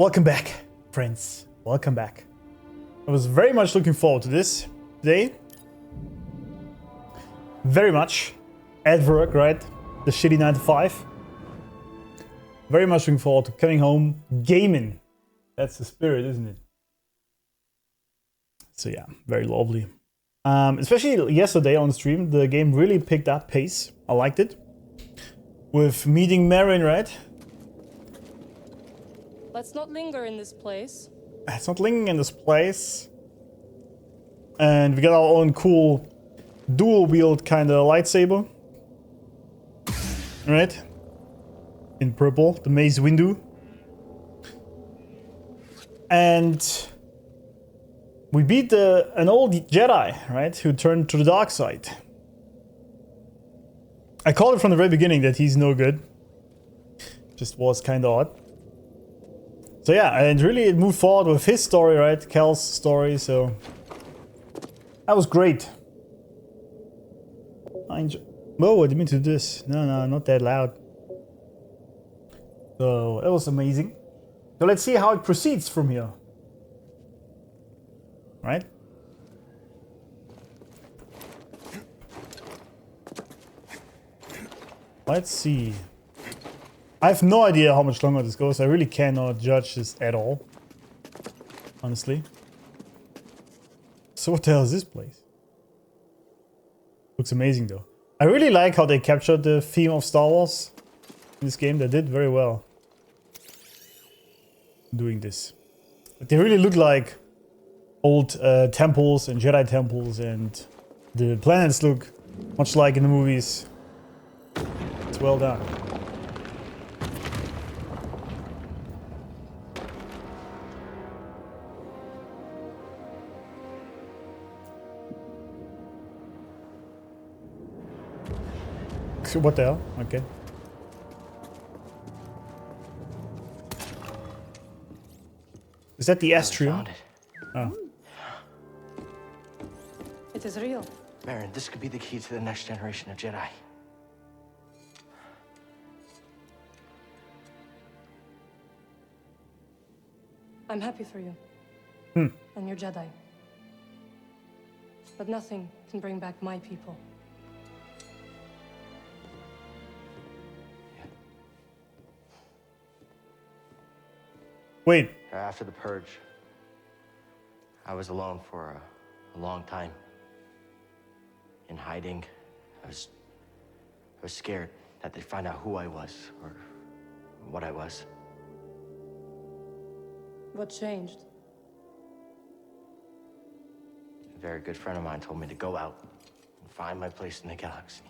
Welcome back, friends. Welcome back. I was very much looking forward to this today. Very much. At work, right? The shitty 9 to 5. Very much looking forward to coming home, gaming. That's the spirit, isn't it? So yeah, very lovely. Especially yesterday on stream, the game really picked up pace. I liked it. With meeting Marin, right? Let's not linger in this place. It's not lingering in this place. And we got our own cool dual wield kind of lightsaber. Right? In purple, the Mace Windu. And we beat an old Jedi, right? Who turned to the dark side. I called it from the very beginning that he's no good. Just was kind of odd. So yeah, and really it moved forward with his story, right? Cal's story, so that was great. Whoa, I didn't mean to do this. No, not that loud. So that was amazing. So let's see how it proceeds from here. Right? Let's see. I have no idea how much longer this goes. I really cannot judge this at all. Honestly. So what the hell is this place? Looks amazing though. I really like how they captured the theme of Star Wars in this game. They did very well doing this. But they really look like old temples and Jedi temples, and the planets look much like in the movies. It's well done. What the hell? Okay. Is that the Astrium? Oh. It is real. Baron, this could be the key to the next generation of Jedi. I'm happy for you. And your Jedi. But nothing can bring back my people. Wait. After the Purge, I was alone for a long time. In hiding. I was scared that they'd find out who I was, or what I was. What changed? A very good friend of mine told me to go out and find my place in the galaxy.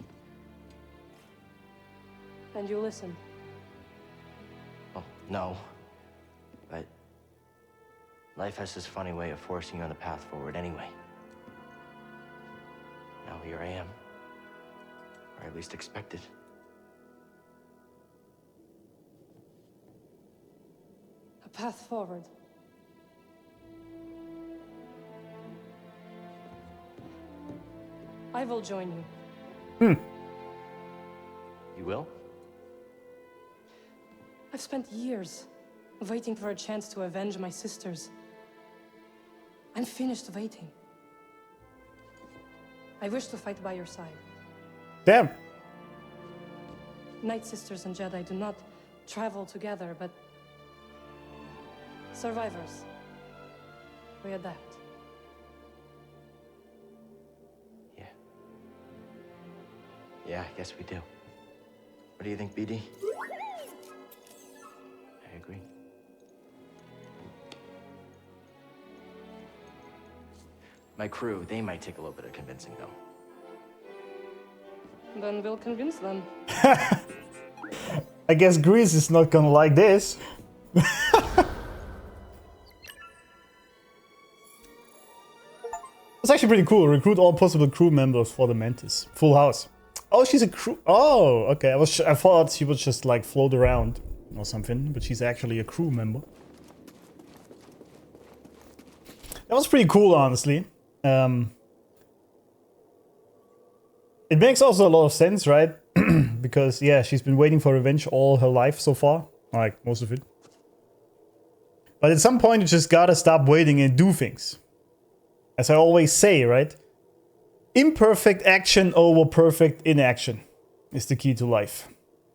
And you listened? Well, no. But life has this funny way of forcing you on the path forward anyway. Now here I am. Or at least expected. A path forward. I will join you. You will? I've spent years waiting for a chance to avenge my sisters. I'm finished waiting. I wish to fight by your side. Damn. Night Sisters and Jedi do not travel together, but survivors. We adapt. Yeah. Yeah, I guess we do. What do you think, BD? I agree. My crew, they might take a little bit of convincing, though. Then we'll convince them. I guess Greece is not gonna like this. It's actually pretty cool. Recruit all possible crew members for the Mantis. Full house. Oh, she's a crew. Oh, okay. I thought she would just like float around or something, but she's actually a crew member. That was pretty cool, honestly. It makes also a lot of sense, right? Because, yeah, she's been waiting for revenge all her life so far. Like, most of it. But at some point, you just gotta stop waiting and do things. As I always say, right? Imperfect action over perfect inaction is the key to life.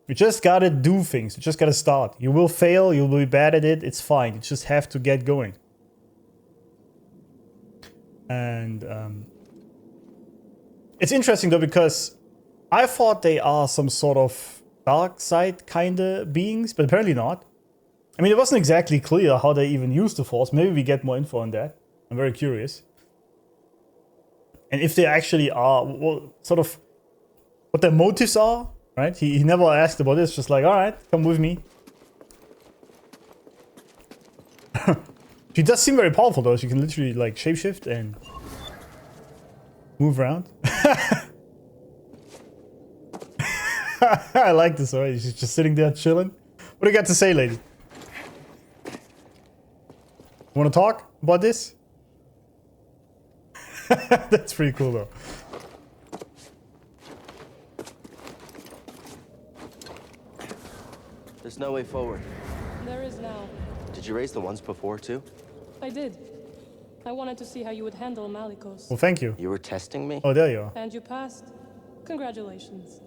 You just gotta do things. You just gotta start. You will fail. You will be bad at it. It's fine. You just have to get going. And it's interesting though, because I thought they are some sort of dark side kind of beings, but apparently not. I mean, it wasn't exactly clear how they even use the Force. Maybe we get more info on that. I'm very curious. And if they actually are, well, sort of, what their motives are, right? He never asked about this, just like, alright, come with me. She does seem very powerful though. She can literally like shapeshift and move around. I like this already. She's just sitting there chilling. What do you got to say, lady? Want to talk about this? That's pretty cool though. There's no way forward. There is now. Did you raise the ones before, too? I did. I wanted to see how you would handle Malicos. Well, thank you. You were testing me? Oh, there you are. And you passed. Congratulations.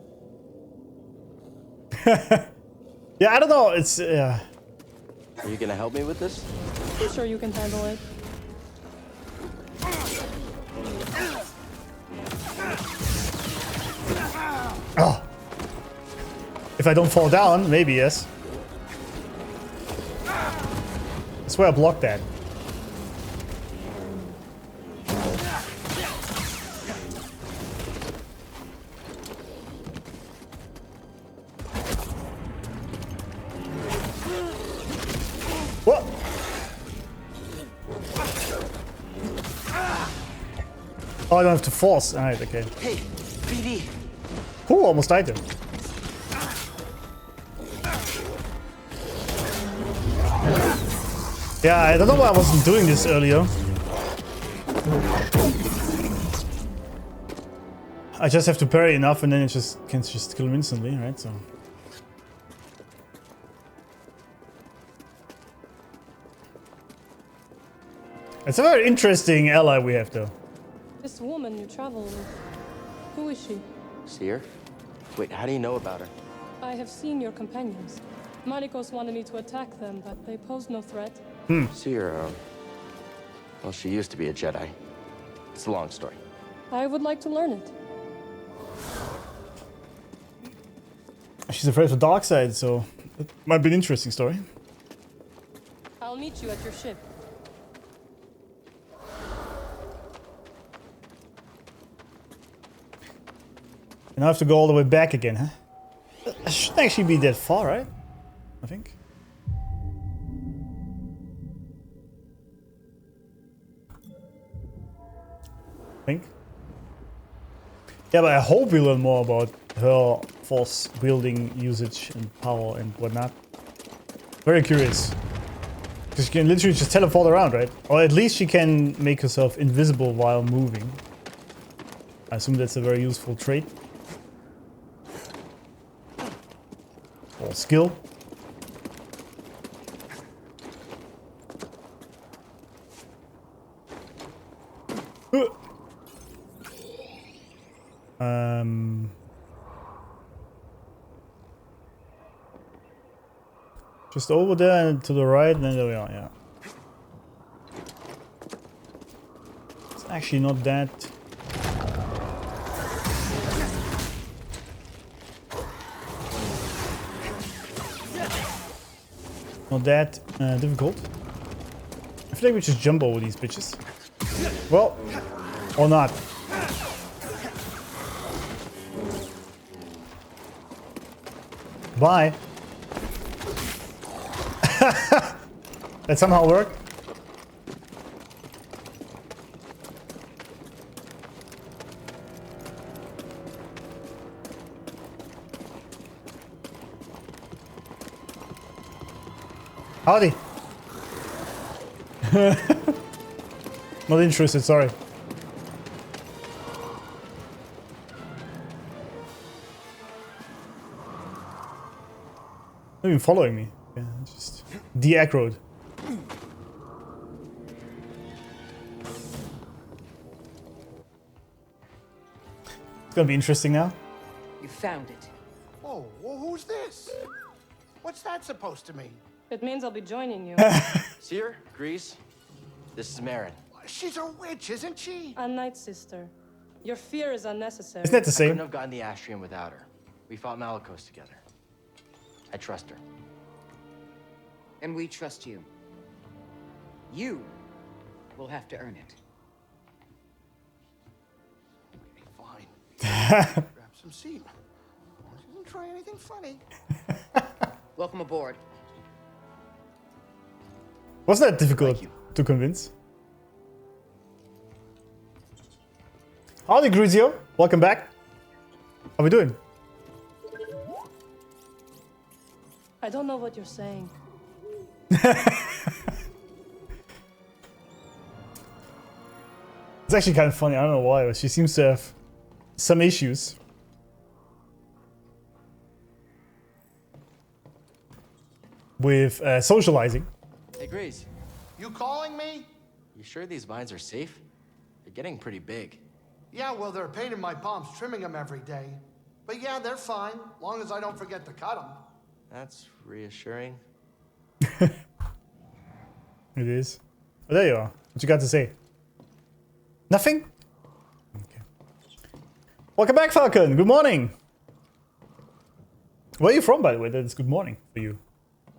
Yeah, I don't know. It's Are you gonna help me with this? I'm sure you can handle it. oh. If I don't fall down, maybe yes. I swear I blocked that. What? Oh, I don't have to force. Alright, okay. Hey, BD. Ooh, almost died there. Yeah, I don't know why I wasn't doing this earlier. I just have to parry enough and then it can just kill him instantly, right? So. It's a very interesting ally we have though. This woman you travel with, who is she? See her? Wait, how do you know about her? I have seen your companions. Malicos wanted me to attack them, but they posed no threat. See her, well, she used to be a Jedi. It's a long story. I would like to learn it. She's afraid of the dark side, so it might be an interesting story. I'll meet you at your ship. And I have to go all the way back again, huh? It shouldn't actually be that far, right? I think. Yeah, but I hope we learn more about her force wielding usage and power and whatnot. Very curious. Because she can literally just teleport around, right? Or at least she can make herself invisible while moving. I assume that's a very useful trait. Or skill. Just over there and to the right, and then there we are, yeah. It's actually not that... Not that difficult. I feel like we just jump over these bitches. Well, or not. Bye. That somehow worked. Howdy. Not interested, sorry. Not even following me. Yeah, just de-aggroed. It's gonna be interesting now. You found it. Oh, well, who's this? What's that supposed to mean? It means I'll be joining you. Seer, Grease, this is Marin. She's a witch, isn't she? A night sister. Your fear is unnecessary. Isn't that the I couldn't same? have gotten the Astrium without her. We fought Malicos together. I trust her. And we trust you. You will have to earn it. Okay, fine. Grab some seat. She doesn't try anything funny. Welcome aboard. Wasn't that difficult Thank you. to convince? Howdy, Gruzio. Welcome back. How we doing? I don't know what you're saying. It's actually kind of funny. I don't know why, but she seems to have some issues. With socializing. Hey, Grease, You calling me? you sure these vines are safe? They're getting pretty big. Yeah, well, they're a pain in my palms trimming them every day. But yeah, they're fine, long as I don't forget to cut them. That's reassuring. It is. Oh, there you are. What you got to say? Nothing? Okay. Welcome back, Falcon. Good morning. Where are you from, by the way? That is good morning for you.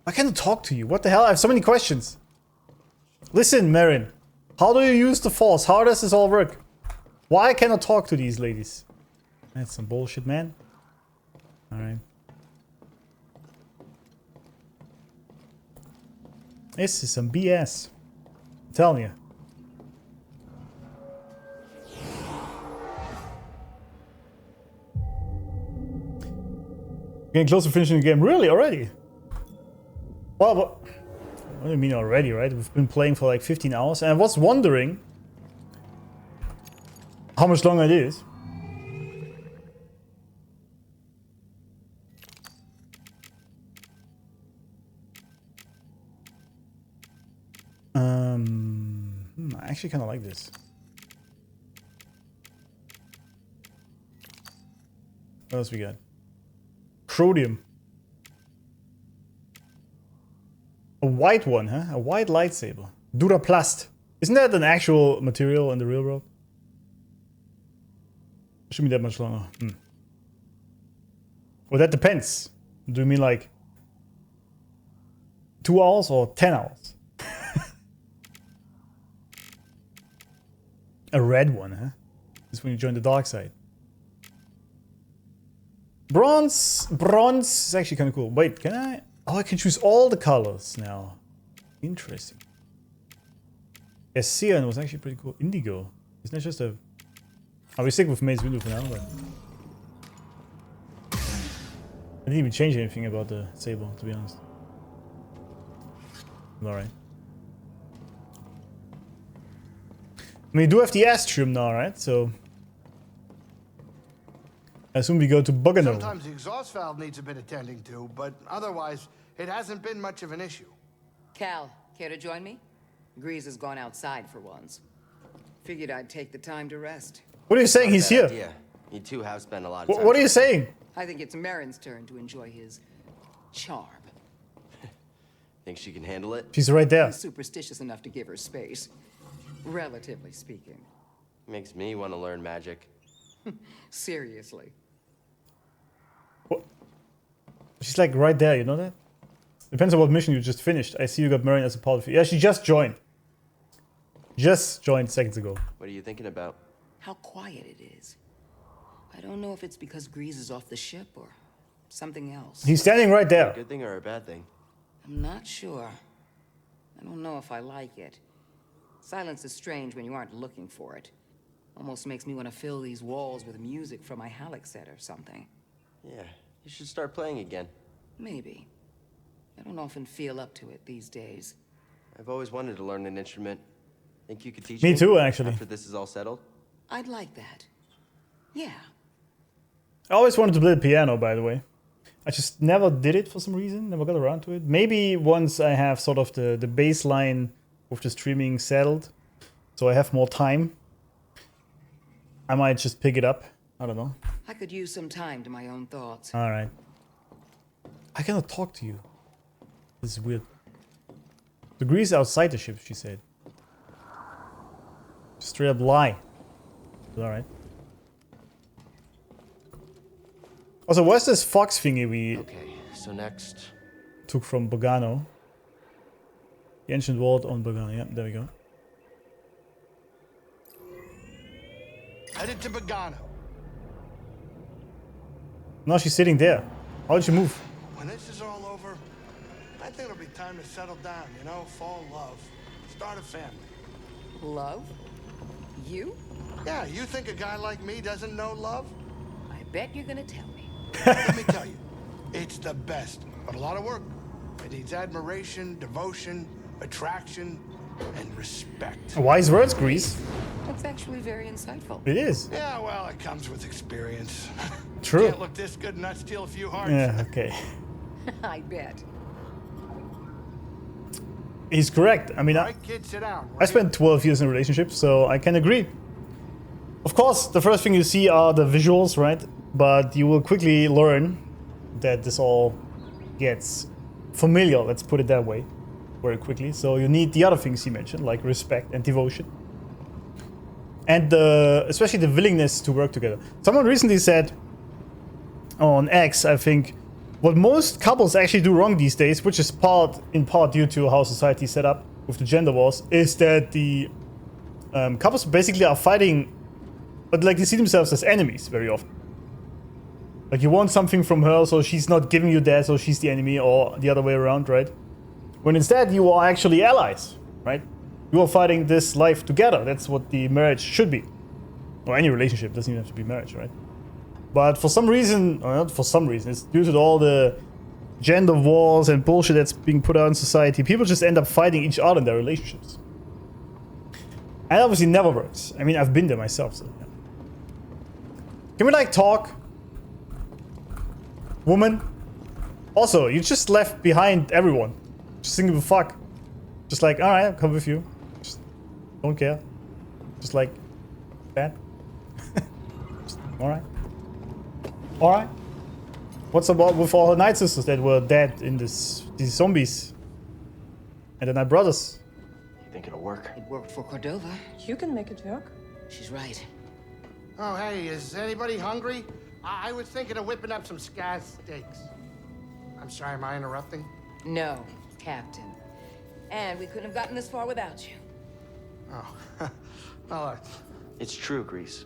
I can't talk to you. What the hell? I have so many questions. Listen, Marin. How do you use the Force? How does this all work? Why can't I talk to these ladies? That's some bullshit, man. Alright. This is some BS. I'm telling you. Getting close to finishing the game. Really? Already? Well, what do you mean already, right? We've been playing for like 15 hours. And I was wondering how much longer it is. I actually kind of like this. What else we got? Chromium. A white one, huh? A white lightsaber. Duraplast. Isn't that an actual material in the real world? Shouldn't be that much longer. Well, that depends. Do you mean like 2 hours or 10 hours? A red one, huh? This is when you join the dark side. Bronze is actually kind of cool. Wait, can I? Oh, I can choose all the colors now. Interesting. Yeah, cyan was actually pretty cool. Indigo. Isn't that just a... I'll be stick with Maze Windu for now, but... I didn't even change anything about the saber, to be honest. Alright. I mean, you do have the Astrium now, right? So... I assume we go to Bogano. Sometimes the exhaust valve needs a bit attending to, but otherwise, it hasn't been much of an issue. Cal, care to join me? Grease has gone outside for once. Figured I'd take the time to rest. What are you saying? He's here. Yeah, you two have spent a lot of time. What are you saying? I think it's Marin's turn to enjoy his charm. Think she can handle it? She's right there. He's superstitious enough to give her space, relatively speaking. Makes me want to learn magic. Seriously. What? She's like right there, you know that? Depends on what mission you just finished. I see you got Marin as a part of it. Yeah, she just joined. Just joined seconds ago. What are you thinking about? How quiet it is. I don't know if it's because Grease is off the ship or something else. He's standing right A there. good thing or a bad thing? I'm not sure. I don't know if I like it. Silence is strange when you aren't looking for it. Almost makes me want to fill these walls with music from my Halleck set or something. Yeah, you should start playing again. Maybe. I don't often feel up to it these days. I've always wanted to learn an instrument. Think you could teach me? Me too, actually. After this is all settled? I'd like that. Yeah. I always wanted to play the piano, by the way. I just never did it for some reason. Never got around to it. Maybe once I have sort of the baseline with the streaming settled, so I have more time, I might just pick it up. I don't know. I could use some time to my own thoughts. Alright. I cannot talk to you. This is weird. The Grease outside the ship, she said. Straight up lie. Alright. Also, where's this fox thingy we Okay, so next. took from Bogano? The ancient world on Bogano. Yeah, there we go. Headed to Bogano. Now she's sitting there. How did she move? When this is all over, I think it'll be time to settle down, you know, fall in love, start a family. Love? You? Yeah, you think a guy like me doesn't know love? I bet you're gonna tell me. Let me tell you, it's the best, but a lot of work. It needs admiration, devotion, attraction, and respect. Wise words, Grease. That's actually very insightful. It is. Yeah, well, it comes with experience. True. Can't look this good and not steal a few hearts. Yeah, okay. I bet. He's correct. I mean, All right, kid, sit down. I spent 12 years in a relationship, so I can agree. Of course, the first thing you see are the visuals, right? But you will quickly learn that this all gets familiar, let's put it that way, very quickly. So you need the other things he mentioned, like respect and devotion. And especially the willingness to work together. Someone recently said on X, I think, what most couples actually do wrong these days, which is in part due to how society is set up with the gender wars, is that the couples basically are fighting, but like they see themselves as enemies very often. Like you want something from her, so she's not giving you that, so she's the enemy, or the other way around, right? When instead you are actually allies, right? You are fighting this life together. That's what the marriage should be. Or any relationship, doesn't even have to be marriage, right? But for some reason, or not for some reason, it's due to all the gender wars and bullshit that's being put out in society, people just end up fighting each other in their relationships. And it obviously never works. I mean, I've been there myself, so yeah. Can we like talk? Woman? Also, you just left behind everyone. Just thinking of fuck. Just like, alright, I'll come with you. Just don't care. Just like that. Alright. Alright. What's about with all her night sisters that were dead in these zombies? And then my brothers. You think it'll work? It worked for Cordova. You can make it work. She's right. Oh, hey, is anybody hungry? I was thinking of whipping up some scaz steaks. I'm sorry, am I interrupting? No, Captain. And we couldn't have gotten this far without you. Oh, well, It's true, Grease.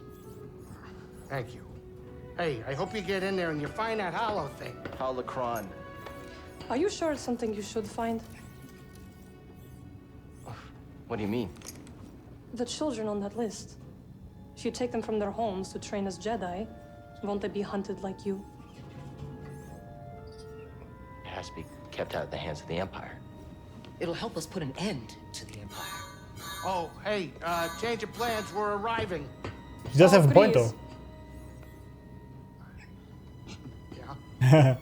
thank you. Hey, I hope you get in there and you find that hollow thing. Holocron. Are you sure it's something you should find? What do you mean? The children on that list. If you take them from their homes to train as Jedi, won't they be hunted like you? It has to be kept out of the hands of the Empire. It'll help us put an end to the Empire. Oh, hey, change of plans, we're arriving. She does have a point though. Yeah?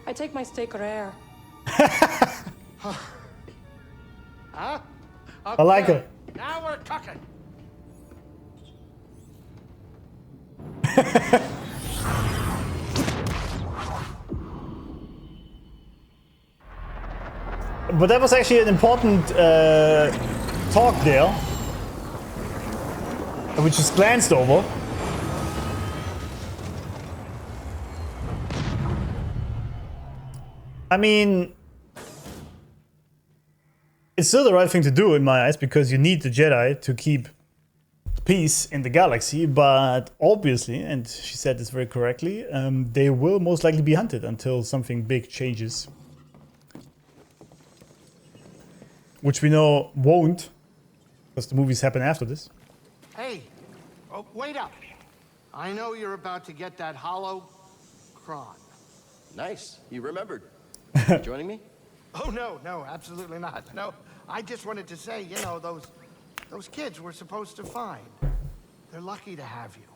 I take my steak rare. Huh? Okay. I like it. Now we're cooking. But that was actually an important talk there, which just glanced over. I mean, it's still the right thing to do in my eyes because you need the Jedi to keep peace in the galaxy, but obviously, and she said this very correctly, they will most likely be hunted until something big changes. Which we know won't, because the movies happen after this. Hey, oh, wait up. I know you're about to get that hollow cron. Nice. You remembered. You joining me? Oh, no, absolutely not. No, I just wanted to say, you know, those kids we're supposed to find. They're lucky to have you.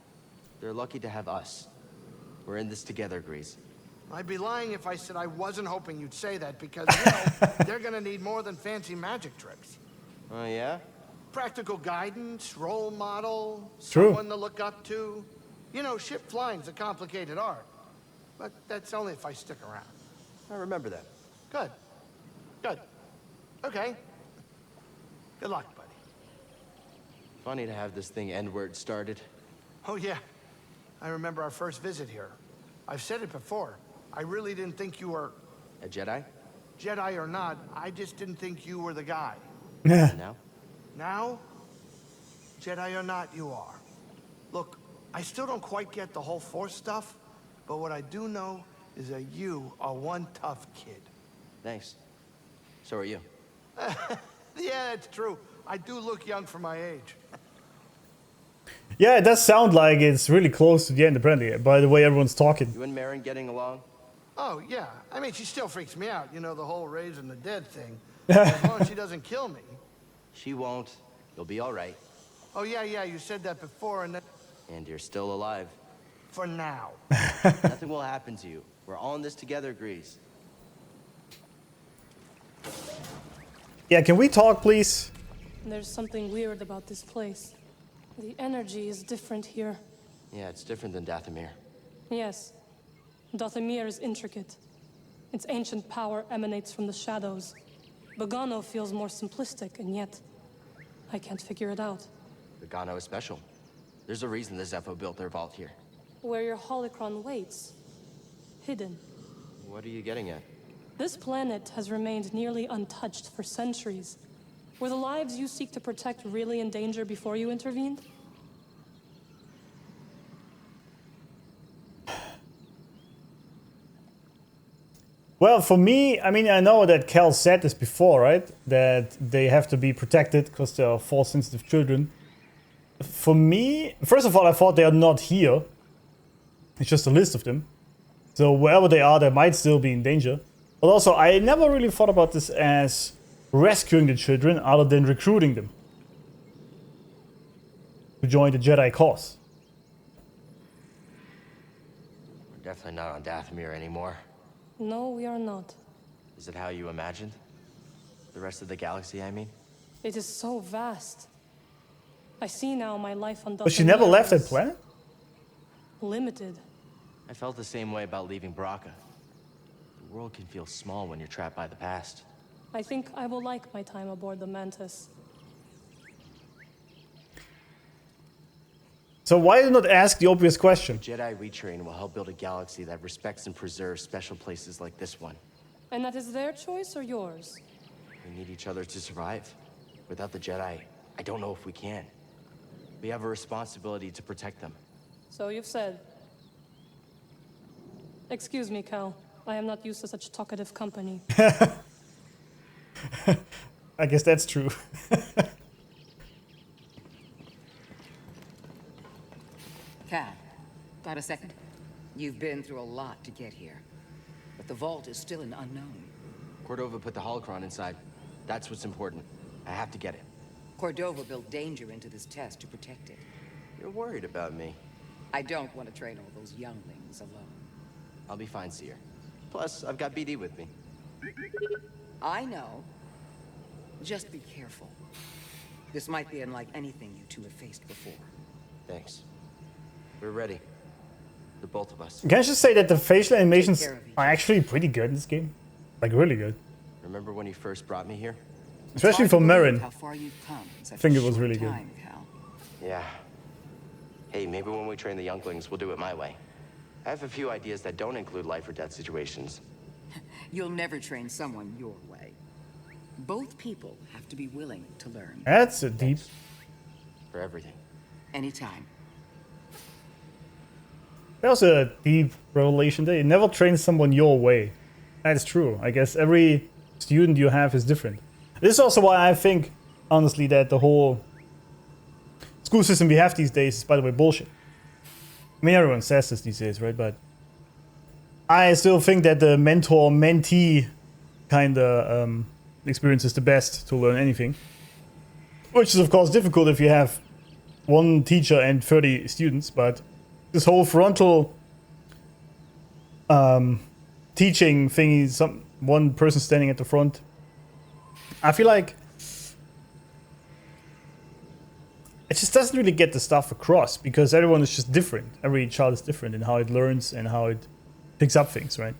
They're lucky to have us. We're in this together, Grease. I'd be lying if I said I wasn't hoping you'd say that because, you know, they're gonna need more than fancy magic tricks. Oh, yeah? Practical guidance, role model, True. someone to look up to. You know, ship flying's a complicated art. But that's only if I stick around. I remember that. Good. Good. Okay. Good luck, buddy. Funny to have this thing end where it started. Oh, yeah. I remember our first visit here. I've said it before. I really didn't think you were... A Jedi? Jedi or not, I just didn't think you were the guy. Now? Now, Jedi or not, you are. Look, I still don't quite get the whole Force stuff, but what I do know is that you are one tough kid. Thanks. So are you. Yeah, it's true. I do look young for my age. Yeah, it does sound like it's really close to the end, apparently, by the way everyone's talking. You and Marin getting along? Oh, yeah. I mean, she still freaks me out. You know, the whole raising the dead thing. As long as she doesn't kill me. She won't. You'll be all right. Oh, yeah, you said that before, and then... And you're still alive. For now. Nothing will happen to you. We're all in this together, Grease. Yeah, can we talk, please? There's something weird about this place. The energy is different here. Yeah, it's different than Dathomir. Yes. Dathomir is intricate. Its ancient power emanates from the shadows. Bogano feels more simplistic, and yet I can't figure it out. Bogano is special. There's a reason the Zepho built their vault here. Where your holocron waits. Hidden. What are you getting at? This planet has remained nearly untouched for centuries. Were the lives you seek to protect really in danger before you intervened? Well, for me, I mean, I know that Cal said this before, right? That they have to be protected because they are force-sensitive children. For me, first of all, I thought they are not here. It's just a list of them. So wherever they are, they might still be in danger. But also, I never really thought about this as rescuing the children other than recruiting them to join the Jedi cause. We're definitely not on Dathomir anymore. No, we are not. Is it how you imagined? The rest of the galaxy, I mean? It is so vast. I see now my life on Dathomir. But she never left that is planet? limited. I felt the same way about leaving Baraka. The world can feel small when you're trapped by the past. I think I will like my time aboard the Mantis. So why do not ask the obvious question? Jedi retrain will help build a galaxy that respects and preserves special places like this one. And that is their choice or yours? We need each other to survive. Without the Jedi, I don't know if we can. We have a responsibility to protect them. So you've said. Excuse me, Cal. I am not used to such talkative company. I guess that's true. Cal, got a second? You've been through a lot to get here. But the vault is still an unknown. Cordova put the holocron inside. That's what's important. I have to get it. Cordova built danger into this test to protect it. You're worried about me. I don't want to train all those younglings alone. I'll be fine, Seer. Plus, I've got BD with me. I know. Just be careful. This might be unlike anything you two have faced before. Thanks. We're ready. The both of us. Can I just say that the facial animations care of each are actually pretty good in this game? Like, really good. Remember when you first brought me here? Especially It's for hard to believe Marin. how far you've come in such I think a it was short really good. time, Cal. Yeah. Hey, maybe when we train the younglings, we'll do it my way. I have a few ideas that don't include life or death situations. You'll never train someone your way. Both people have to be willing to learn. That's a deep. For everything. Anytime. That was a deep revelation there. You never train someone your way. That is true. I guess every student you have is different. This is also why I think, honestly, that the whole school system we have these days is, by the way, bullshit. I mean, everyone says this these days, right? But I still think that the mentor-mentee kind of experience is the best to learn anything. Which is, of course, difficult if you have one teacher and 30 students, but this whole frontal teaching thing is one person standing at the front. I feel like it just doesn't really get the stuff across because everyone is just different. Every child is different in how it learns and how it picks up things, right?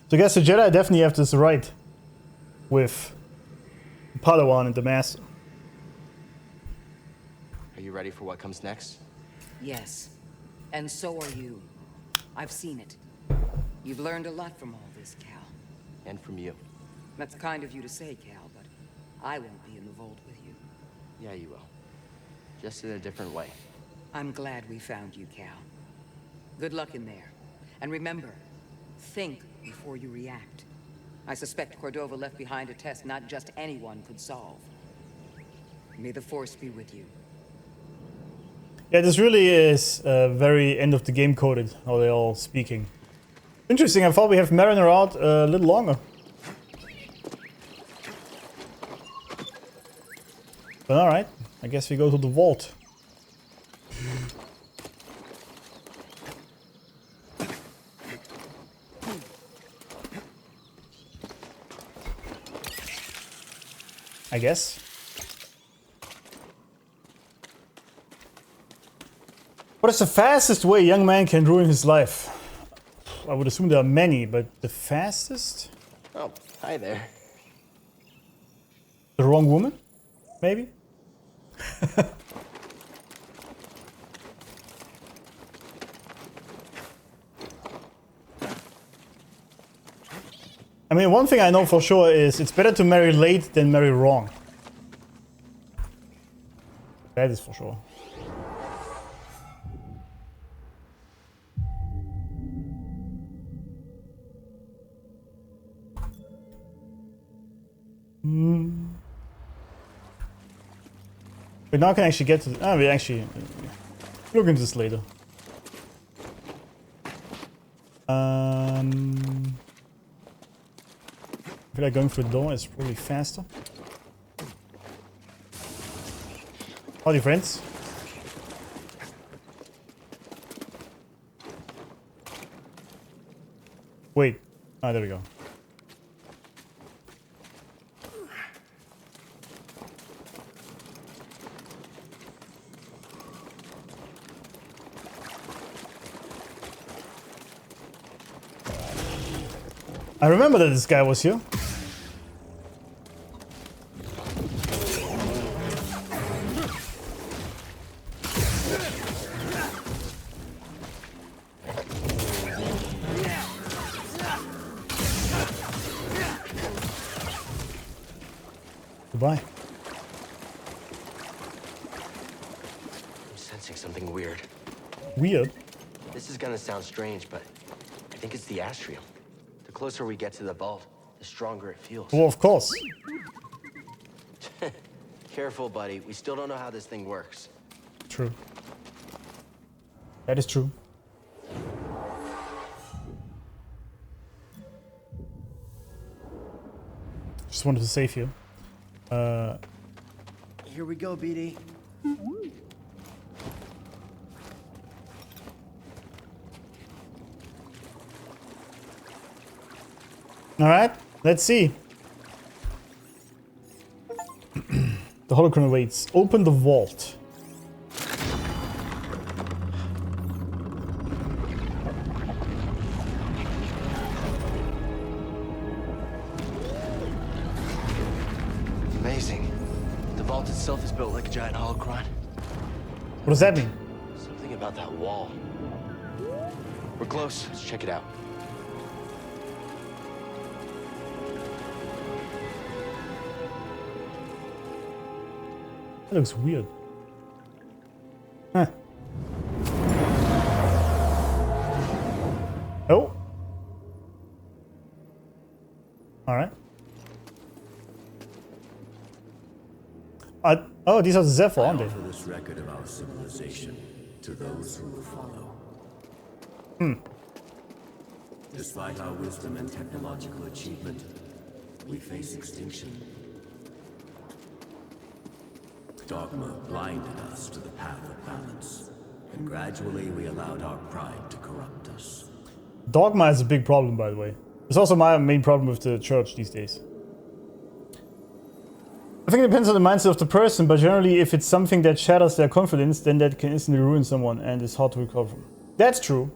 So I guess the Jedi definitely have this right with the Padawan and the Master. Are you ready for what comes next? Yes. And so are you. I've seen it. You've learned a lot from all this, Cal. And from you. That's kind of you to say, Cal, but I won't be in the vault with you. Yeah, you will. Just in a different way. I'm glad we found you, Cal. Good luck in there. And remember, think before you react. I suspect Cordova left behind a test not just anyone could solve. May the Force be with you. Yeah, this really is very end of the game coded, how they're all speaking. Interesting, I thought we have Mariner out a little longer. But alright, I guess we go to the vault. I guess. What is the fastest way a young man can ruin his life? I would assume there are many, but the fastest? Oh, hi there. The wrong woman? Maybe? I mean, one thing I know for sure is it's better to marry late than marry wrong. That is for sure. But now I can actually get to the... Ah, we actually... look into this later. I feel like going through the door is probably faster. Howdy, friends. Wait. Ah, there we go. I remember that this guy was here. Goodbye. I'm sensing something weird. Weird? This is gonna sound strange, but I think it's the astrium. The closer we get to the vault, the stronger it feels. Well, of course. Careful, buddy. We still don't know how this thing works. True. That is true. Just wanted to save you. Here we go, BD. All right, let's see. The hologram awaits. Open the vault. Amazing. The vault itself is built like a giant holocron. What does that mean? Something about that wall. We're close. Let's check it out. That looks weird. Huh. Oh. Alright. Oh, these are the Zephyr, aren't they? For this record of our civilization to those who will follow. Despite our wisdom and technological achievement, we face extinction. Dogma blinded us to the path of balance, and gradually we allowed our pride to corrupt us. Dogma is a big problem, by the way. It's also my main problem with the church these days. I think it depends on the mindset of the person, but generally if it's something that shatters their confidence, then that can instantly ruin someone and it's hard to recover from. That's true.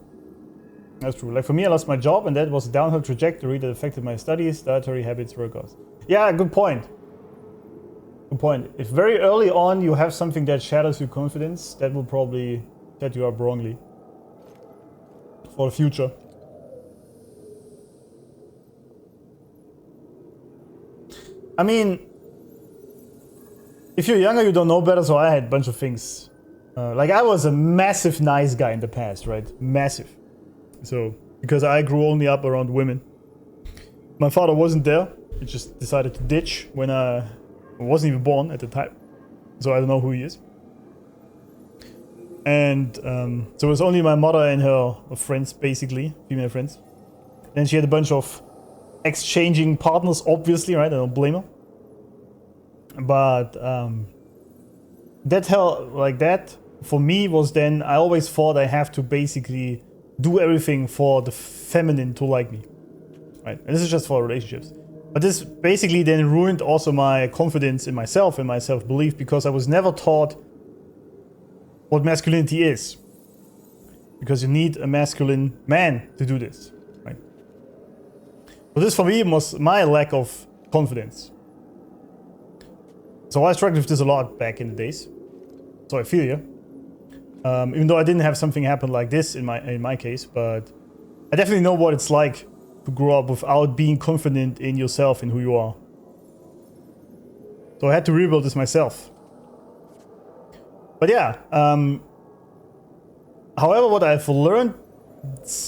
That's true. Like for me, I lost my job and that was a downhill trajectory that affected my studies, dietary habits, workouts. Yeah, good point. Good point. If very early on you have something that shatters your confidence, that will probably set you up wrongly for the future. I mean, if you're younger, you don't know better, so I had a bunch of things. Like I was a massive nice guy in the past, right? Massive. So, because I grew only up around women. My father wasn't there. He just decided to ditch when I wasn't even born at the time. So I don't know who he is. And so it was only my mother and her friends, basically, female friends. Then she had a bunch of exchanging partners, obviously, right? I don't blame her. But that hell, like that, for me was then, I always thought I have to basically do everything for the feminine to like me, right? And this is just for relationships. But this basically then ruined also my confidence in myself and my self-belief because I was never taught what masculinity is. Because you need a masculine man to do this, right? But this for me was my lack of confidence. So I struggled with this a lot back in the days. So I feel you. Even though I didn't have something happen like this in my case, but I definitely know what it's like to grow up without being confident in yourself and who you are. So I had to rebuild this myself. But yeah, however, what I've learned,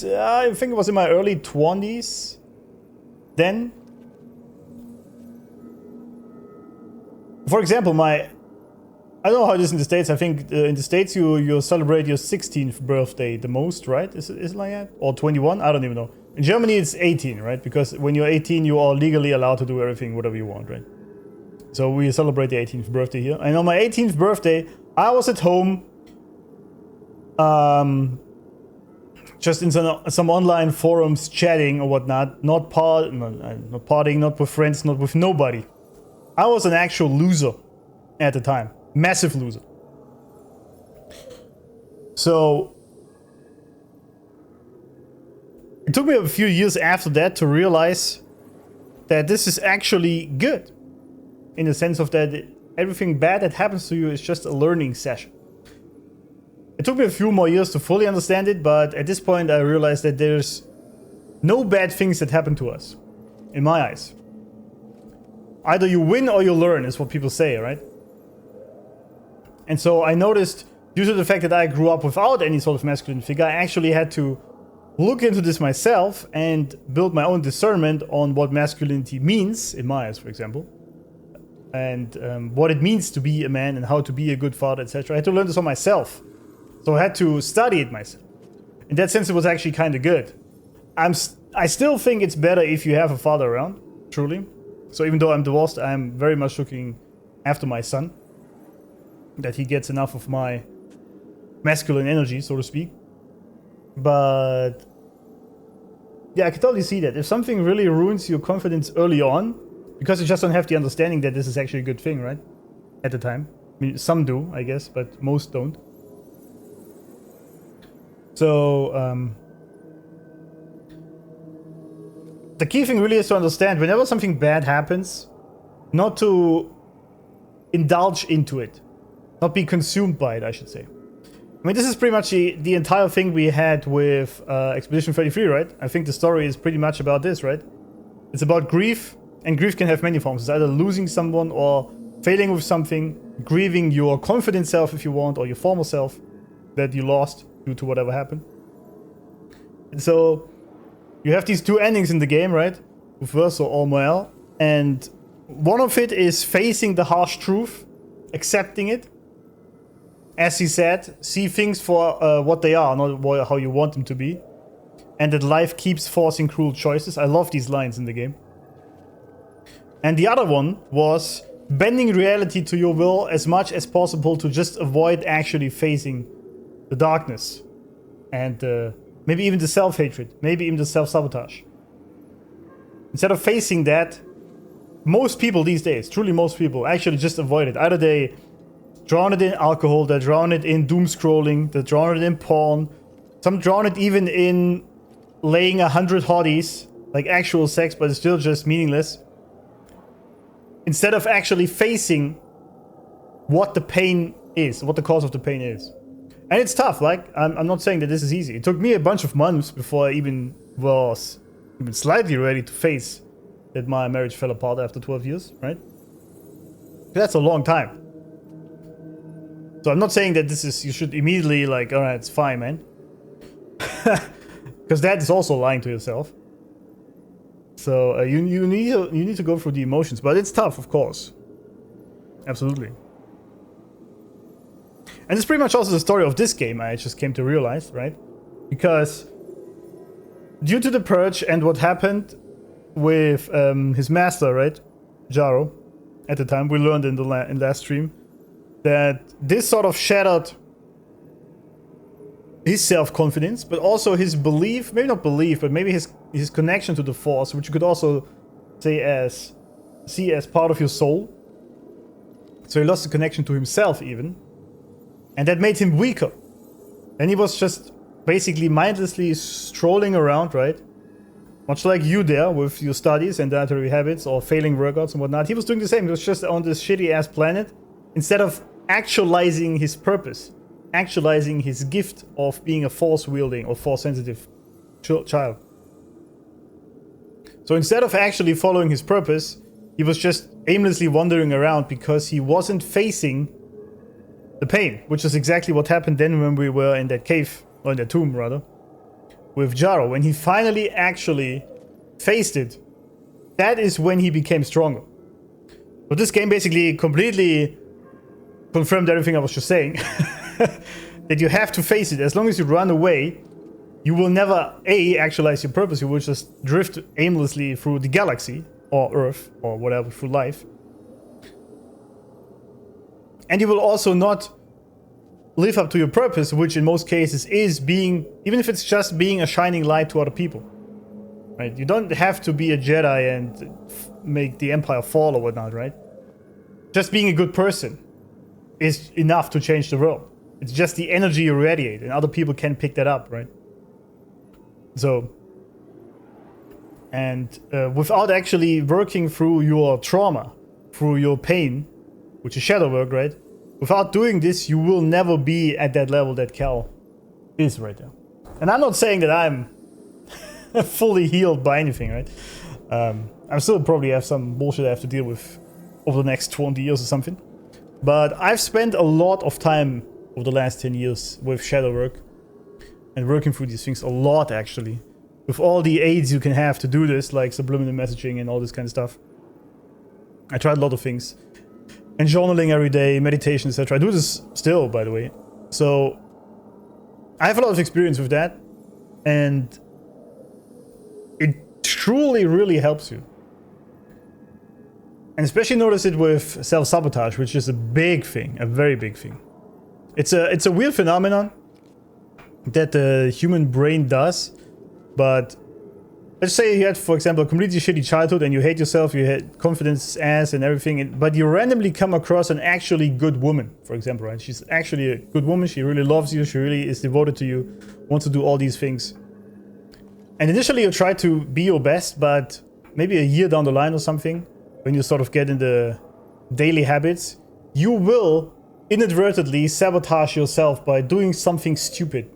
I think it was in my early 20s then. For example, I don't know how it is in the States. I think in the States you celebrate your 16th birthday the most, right? Is it like that? Or 21? I don't even know. In Germany it's 18, right? Because when you're 18 you are legally allowed to do everything, whatever you want, right? So we celebrate the 18th birthday here. And on my 18th birthday, I was at home, just in some online forums chatting or whatnot. Not partying, not with friends, not with nobody. I was an actual loser at the time. Massive loser. So it took me a few years after that to realize that this is actually good. In the sense of that everything bad that happens to you is just a learning session. It took me a few more years to fully understand it, but at this point I realized that there's no bad things that happen to us, in my eyes. Either you win or you learn, is what people say, right? And so I noticed, due to the fact that I grew up without any sort of masculine figure, I actually had to look into this myself and build my own discernment on what masculinity means, in my eyes, for example. And what it means to be a man and how to be a good father, etc. I had to learn this on myself. So I had to study it myself. In that sense, it was actually kind of good. I still think it's better if you have a father around, truly. So even though I'm divorced, I'm very much looking after my son. That he gets enough of my masculine energy, so to speak. But yeah, I can totally see that. If something really ruins your confidence early on, because you just don't have the understanding that this is actually a good thing, right? At the time. I mean, some do, I guess, but most don't. So, the key thing really is to understand, whenever something bad happens, not to indulge into it. Not be consumed by it, I should say. I mean, this is pretty much the entire thing we had with Expedition 33, right? I think the story is pretty much about this, right? It's about grief, and grief can have many forms. It's either losing someone or failing with something, grieving your confident self if you want, or your former self that you lost due to whatever happened. And so you have these two endings in the game, right? Verso or Moel. And one of it is facing the harsh truth, accepting it. As he said, see things for what they are, not how you want them to be. And that life keeps forcing cruel choices. I love these lines in the game. And the other one was bending reality to your will as much as possible to just avoid actually facing the darkness. And maybe even the self-hatred. Maybe even the self-sabotage. Instead of facing that, most people these days, truly most people, actually just avoid it. Either they drown it in alcohol, they drown it in doom scrolling, they drown it in porn, some drown it even in laying 100 hotties, like actual sex, but it's still just meaningless. Instead of actually facing what the pain is, what the cause of the pain is. And it's tough, like, I'm not saying that this is easy. It took me a bunch of months before I even was even slightly ready to face that my marriage fell apart after 12 years, right? That's a long time. So I'm not saying that this is, you should immediately like, alright, it's fine, man. Because that is also lying to yourself. So you need to go through the emotions, but it's tough, of course. Absolutely. And it's pretty much also the story of this game, I just came to realize, right? Because due to the purge and what happened with his master, right? Jaro, at the time, we learned in the last stream, that this sort of shattered his self-confidence, but also his belief, maybe not belief, but maybe his connection to the Force, which you could also see as part of your soul. So he lost the connection to himself even. And that made him weaker. And he was just basically mindlessly strolling around, right? Much like you there with your studies and dietary habits or failing workouts and whatnot. He was doing the same. He was just on this shitty ass planet instead of actualizing his purpose, actualizing his gift of being a force wielding or force sensitive child. So instead of actually following his purpose, he was just aimlessly wandering around because he wasn't facing the pain, which is exactly what happened then when we were in that cave, or in that tomb rather, with Jaro. When he finally actually faced it, that is when he became stronger. But this game basically completely confirmed everything I was just saying. That you have to face it. As long as you run away, you will never actualize your purpose. You will just drift aimlessly through the galaxy, or Earth, or whatever, through life. And you will also not live up to your purpose, which in most cases is being, even if it's just being a shining light to other people. Right? You don't have to be a Jedi and make the Empire fall or whatnot, right? Just being a good person is enough to change the world. It's just the energy you radiate, and other people can pick that up, right? So, and without actually working through your trauma, through your pain, which is shadow work, right? Without doing this, you will never be at that level that Cal is right now. And I'm not saying that I'm fully healed by anything, right? I still probably have some bullshit I have to deal with over the next 20 years or something. But I've spent a lot of time over the last 10 years with shadow work and working through these things a lot, actually. With all the aids you can have to do this, like subliminal messaging and all this kind of stuff. I tried a lot of things. And journaling every day, meditation, etc. I do this still, by the way. So I have a lot of experience with that. And it truly, really helps you. And especially notice it with self-sabotage, which is a big thing, a very big thing. It's a weird phenomenon that the human brain does, but let's say you had, for example, a completely shitty childhood and you hate yourself, you had confidence ass and everything, but you randomly come across an actually good woman, for example, right? She's actually a good woman, she really loves you, she really is devoted to you, wants to do all these things. And initially you try to be your best, but maybe a year down the line or something, when you sort of get in the daily habits, you will inadvertently sabotage yourself by doing something stupid.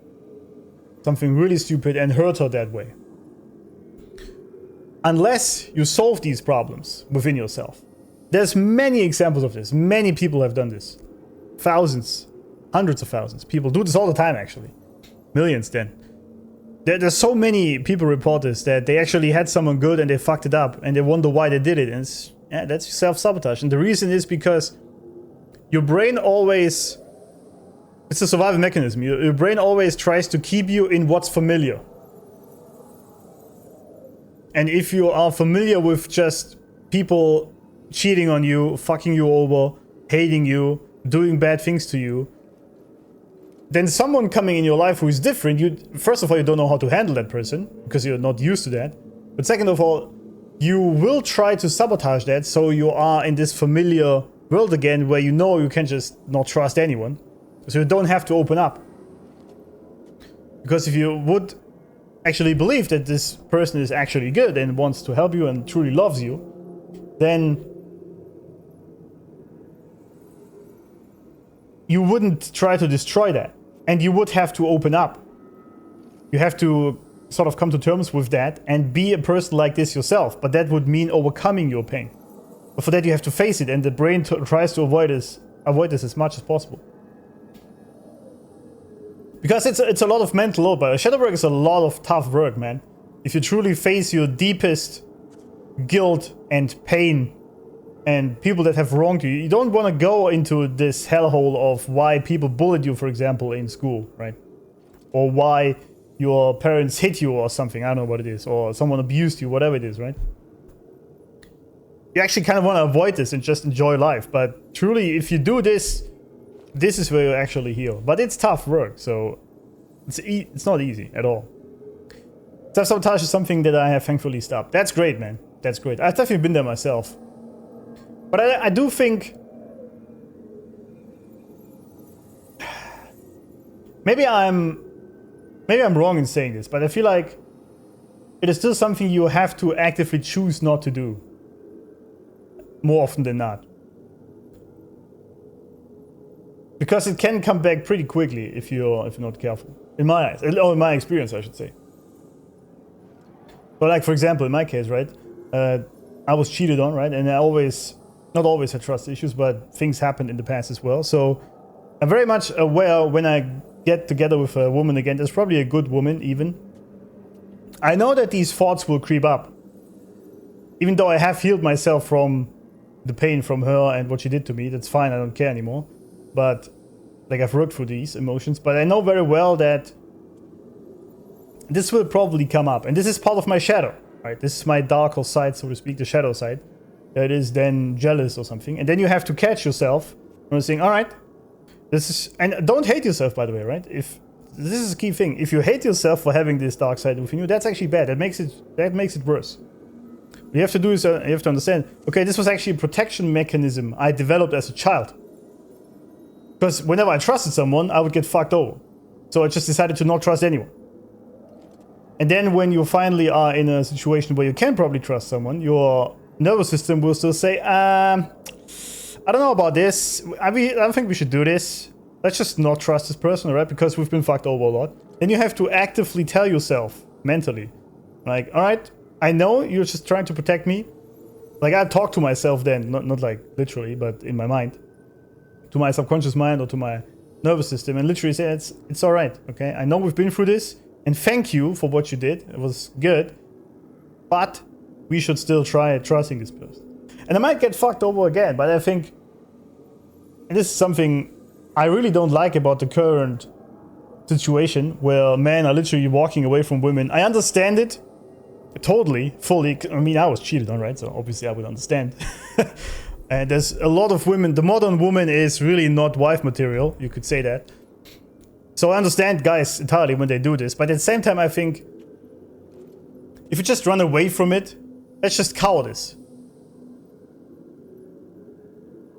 Something really stupid, and hurt her that way. Unless you solve these problems within yourself. There's many examples of this. Many people have done this. Thousands, hundreds of thousands. People do this all the time, actually. Millions then. There's so many people report this, that they actually had someone good and they fucked it up and they wonder why they did it. And that's self-sabotage. And the reason is because your brain always... It's a survival mechanism. Your brain always tries to keep you in what's familiar. And if you are familiar with just people cheating on you, fucking you over, hating you, doing bad things to you, then someone coming in your life who is different, first of all, you don't know how to handle that person, because you're not used to that. But second of all, you will try to sabotage that so you are in this familiar world again where you know you can just not trust anyone. So you don't have to open up. Because if you would actually believe that this person is actually good and wants to help you and truly loves you, then you wouldn't try to destroy that. And you would have to open up. You have to sort of come to terms with that and be a person like this yourself. But that would mean overcoming your pain. But for that you have to face it, and the brain tries to avoid this as much as possible. Because it's a lot of mental load, but shadow work is a lot of tough work, man. If you truly face your deepest guilt and pain and people that have wronged you, you don't want to go into this hellhole of why people bullied you, for example, in school, right? Or why your parents hit you or something, I don't know what it is, or someone abused you, whatever it is, right? You actually kind of want to avoid this and just enjoy life, but truly, if you do this, this is where you actually heal. But it's tough work, so it's not easy at all. Self-sabotage is something that I have thankfully stopped. That's great, man. That's great. I've definitely been there myself. But I do think... Maybe I'm wrong in saying this, but I feel like it is still something you have to actively choose not to do. More often than not. Because it can come back pretty quickly if you're not careful. In my eyes. Or in my experience, I should say. But like, for example, in my case, right? I was cheated on, right? And I not always had trust issues, but things happened in the past as well. So I'm very much aware when I get together with a woman again, there's probably a good woman even. I know that these thoughts will creep up. Even though I have healed myself from the pain from her and what she did to me, that's fine, I don't care anymore. But, like, I've worked through these emotions, but I know very well that this will probably come up. And this is part of my shadow, right? This is my darker side, so to speak, the shadow side. That is then jealous or something. And then you have to catch yourself and saying, alright, this is... And don't hate yourself, by the way, right? This is a key thing. If you hate yourself for having this dark side within you, that's actually bad. That makes it worse. What you have to do is, you have to understand, okay, this was actually a protection mechanism I developed as a child. Because whenever I trusted someone, I would get fucked over. So I just decided to not trust anyone. And then when you finally are in a situation where you can probably trust someone, your nervous system will still say, I don't know about this. I don't think we should do this. Let's just not trust this person, right? Because we've been fucked over a lot. Then you have to actively tell yourself, mentally, like, alright, I know you're just trying to protect me. Like, I talk to myself then, not like literally, but in my mind. To my subconscious mind or to my nervous system, and literally say, it's alright, okay? I know we've been through this, and thank you for what you did. It was good. But we should still try trusting this person. And I might get fucked over again, but I think... And this is something I really don't like about the current situation, where men are literally walking away from women. I understand it. Totally, fully. I mean, I was cheated on, right? So obviously I would understand. And there's a lot of women. The modern woman is really not wife material. You could say that. So I understand guys entirely when they do this. But at the same time, I think if you just run away from it, that's just cowardice.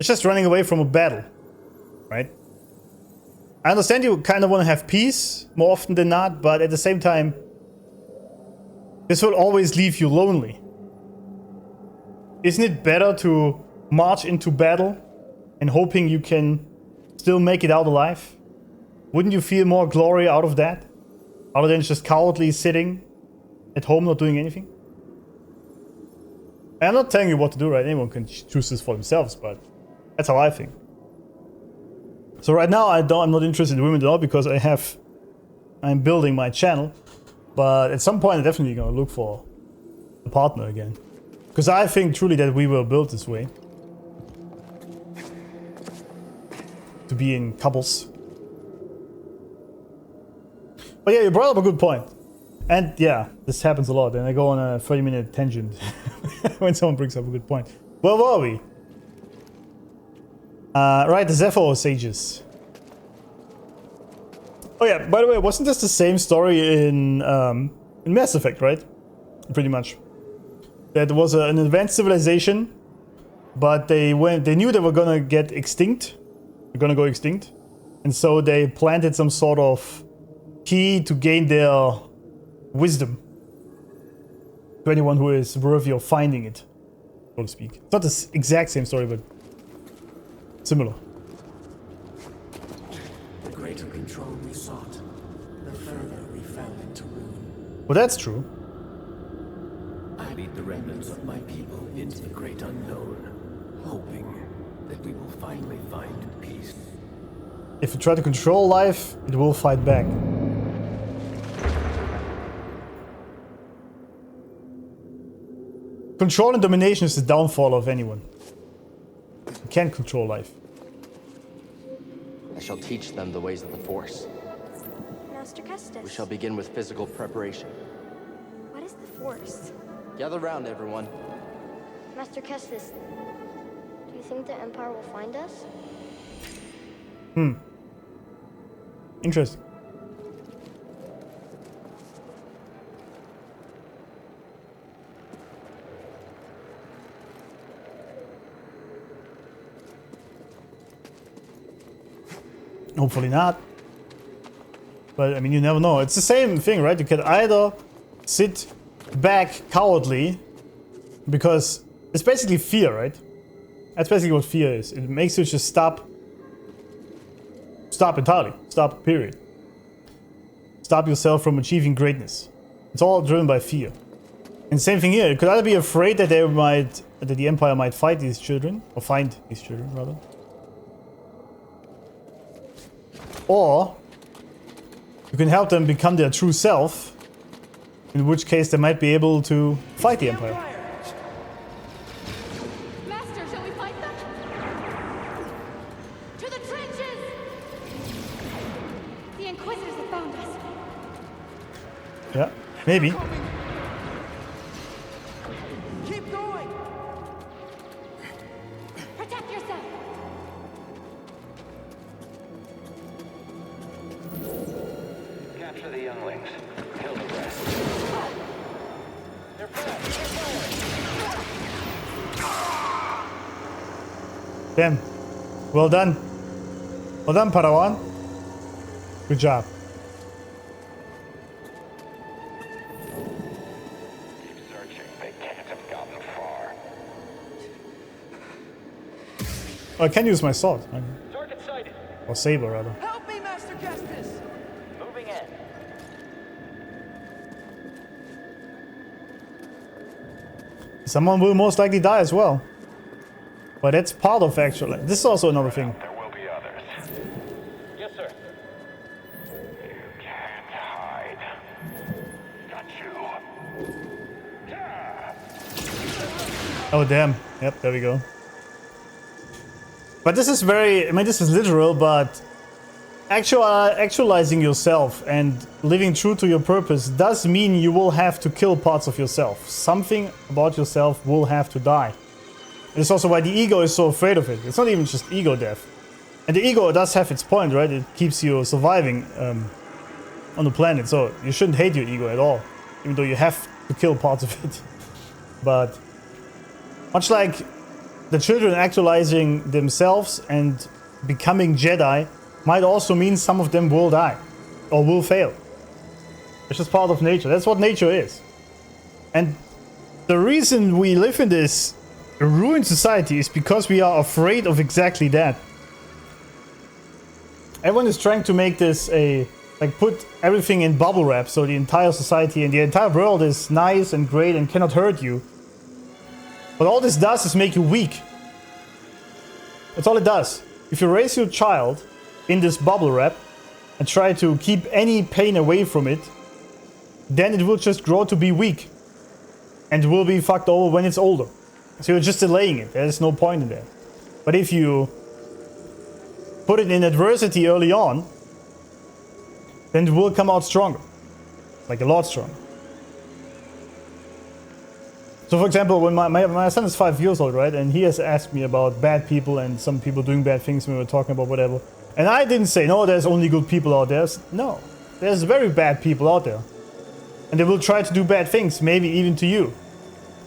It's just running away from a battle, right? I understand you kind of want to have peace more often than not, but at the same time, this will always leave you lonely. Isn't it better to march into battle and hoping you can still make it out alive? Wouldn't you feel more glory out of that? Other than just cowardly sitting at home not doing anything? I'm not telling you what to do, right? Anyone can choose this for themselves, but that's how I think. So right now I'm not interested in women at all because I'm building my channel. But at some point I'm definitely gonna look for a partner again. Because I think truly that we were built this way. To be in couples. But yeah, you brought up a good point. And yeah, this happens a lot. And I go on a 30-minute tangent when someone brings up a good point. Where were we? Right, the Zephyr Sages. Oh yeah, by the way, wasn't this the same story in Mass Effect, right? Pretty much. that was an advanced civilization, but they knew they were gonna get extinct. They're gonna go extinct. And so they planted some sort of key to gain their wisdom to anyone who is worthy of finding it, so to speak. It's not the exact same story, but similar. The greater control we sought, the further we fell into ruin. Well, that's true. I lead the remnants of my people into the great unknown, hoping that we will finally find peace. If you try to control life, it will fight back. Control and domination is the downfall of anyone. You can't control life. I shall teach them the ways of the Force. Master Kestis. We shall begin with physical preparation. What is the Force? Gather round, everyone. Master Kestis, do you think the Empire will find us? Interesting. Hopefully not. But I mean, you never know. It's the same thing, right? You can either sit back cowardly, because it's basically fear, right? That's basically what fear is. It makes you just stop entirely. Stop, period. Stop yourself from achieving greatness. It's all driven by fear. And same thing here. You could either be afraid that that the Empire might fight these children, or find these children, rather. Or you can help them become their true self, in which case they might be able to fight the Empire. Master, shall we fight them? To the trenches! The Inquisitors have found us. Yeah, maybe. Keep going! Protect yourself! Capture the younglings. Kill the rest. They're back. Damn. Well done. Well done, Padawan. Good job. Keep searching. They can't have gotten far. Oh, I can use my sword. Target sighted. Or saber, rather. Help me, Master Kestis! Moving in. Someone will most likely die as well. But that's part of actual. This is also another thing. There will be others. Yes, sir. You can't hide. Got you. Yeah. Oh, damn. Yep, there we go. But this is very, I mean, this is literal, but actualizing yourself and living true to your purpose does mean you will have to kill parts of yourself. Something about yourself will have to die. And it's also why the ego is so afraid of it. It's not even just ego death. And the ego does have its point, right? It keeps you surviving on the planet. So you shouldn't hate your ego at all, even though you have to kill parts of it. But much like the children actualizing themselves and becoming Jedi might also mean some of them will die or will fail. It's just part of nature. That's what nature is. And the reason we live in this ruined society is because we are afraid of exactly that. Everyone is trying to make this put everything in bubble wrap, so the entire society and the entire world is nice and great and cannot hurt you. But all this does is make you weak. That's all it does. If you raise your child in this bubble wrap and try to keep any pain away from it, then it will just grow to be weak and will be fucked over when it's older. So you're just delaying it. There's no point in that. But if you put it in adversity early on, then it will come out stronger. Like a lot stronger. So for example, when my son is 5 years old, right? And he has asked me about bad people and some people doing bad things when we were talking about whatever. And I didn't say, no, there's only good people out there. No, there's very bad people out there. And they will try to do bad things, maybe even to you.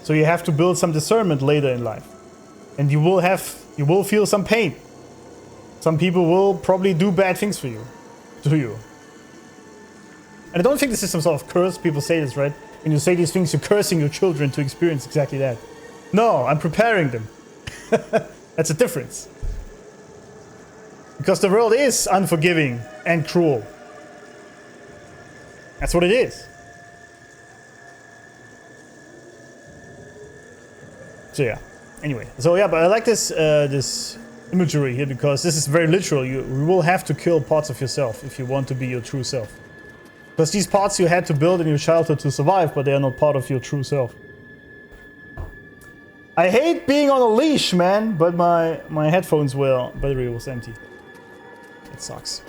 So you have to build some discernment later in life. And you will feel some pain. Some people will probably do bad things for you. To you. And I don't think this is some sort of curse. People say this, right? When you say these things, you're cursing your children to experience exactly that. No, I'm preparing them. That's a difference. Because the world is unforgiving and cruel. That's what it is. So yeah. Anyway. So yeah, but I like this this imagery here because this is very literal. You will have to kill parts of yourself if you want to be your true self. Because these parts you had to build in your childhood to survive, but they are not part of your true self. I hate being on a leash, man, but my headphones battery was empty. It sucks.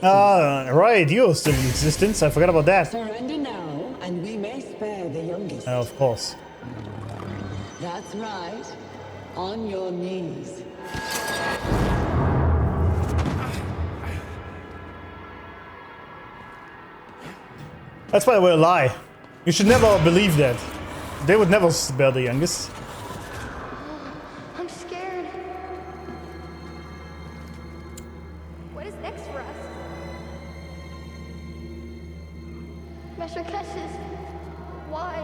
Ah, right, you're still in existence. I forgot about that. Surrender now, and we may spare the youngest. Of course. That's right. On your knees. That's, by the way, a lie. You should never believe that. They would never spare the youngest. I'm scared. What is next for us? Master Kestis, why?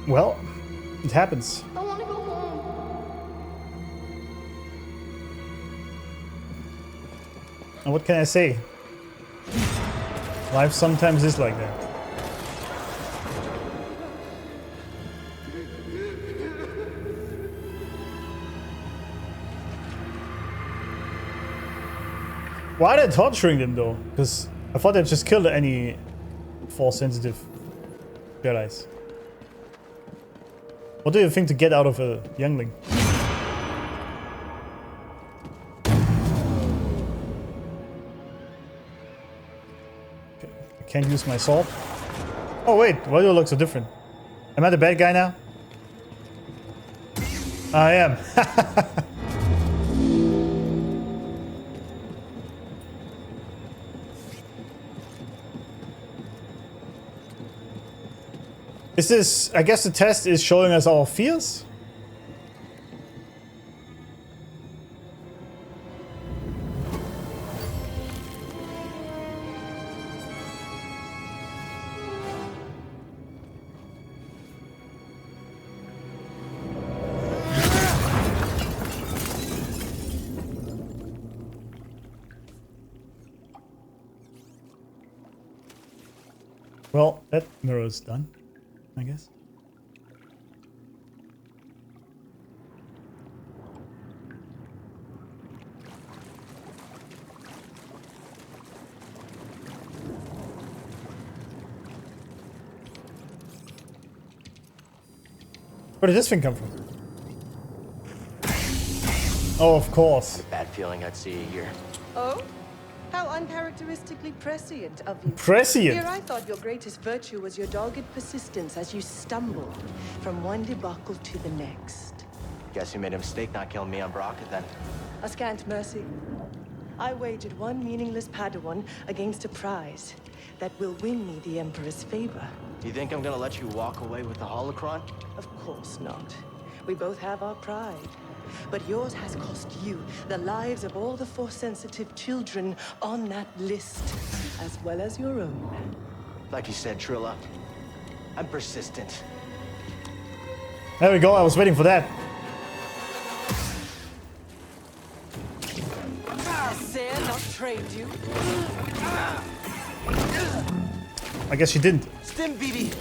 Well, it happens. I want to go home. And what can I say? Life sometimes is like that. Why are they torturing them though? Because I thought they just killed any Force-sensitive Jedis. What do you think to get out of a youngling? Okay. I can't use my sword. Oh wait, why do I look so different? Am I the bad guy now? I am. Is this, I guess the test is showing us our fears? Well, that mirror is done, I guess. Where did this thing come from? Oh, of course. Bad feeling I'd see you here. Oh? How uncharacteristically prescient of you. Prescient? Here I thought your greatest virtue was your dogged persistence as you stumbled from one debacle to the next. Guess you made a mistake not killing me on Baraka then. A scant mercy. I wagered one meaningless Padawan against a prize that will win me the Emperor's favor. Do you think I'm gonna let you walk away with the holocron? Of course not. We both have our pride. But yours has cost you the lives of all the Force-sensitive children on that list, as well as your own. Like you said, Trilla, I'm persistent. There we go, I was waiting for that. Sarah not trained you. I guess she didn't. Stim, BB!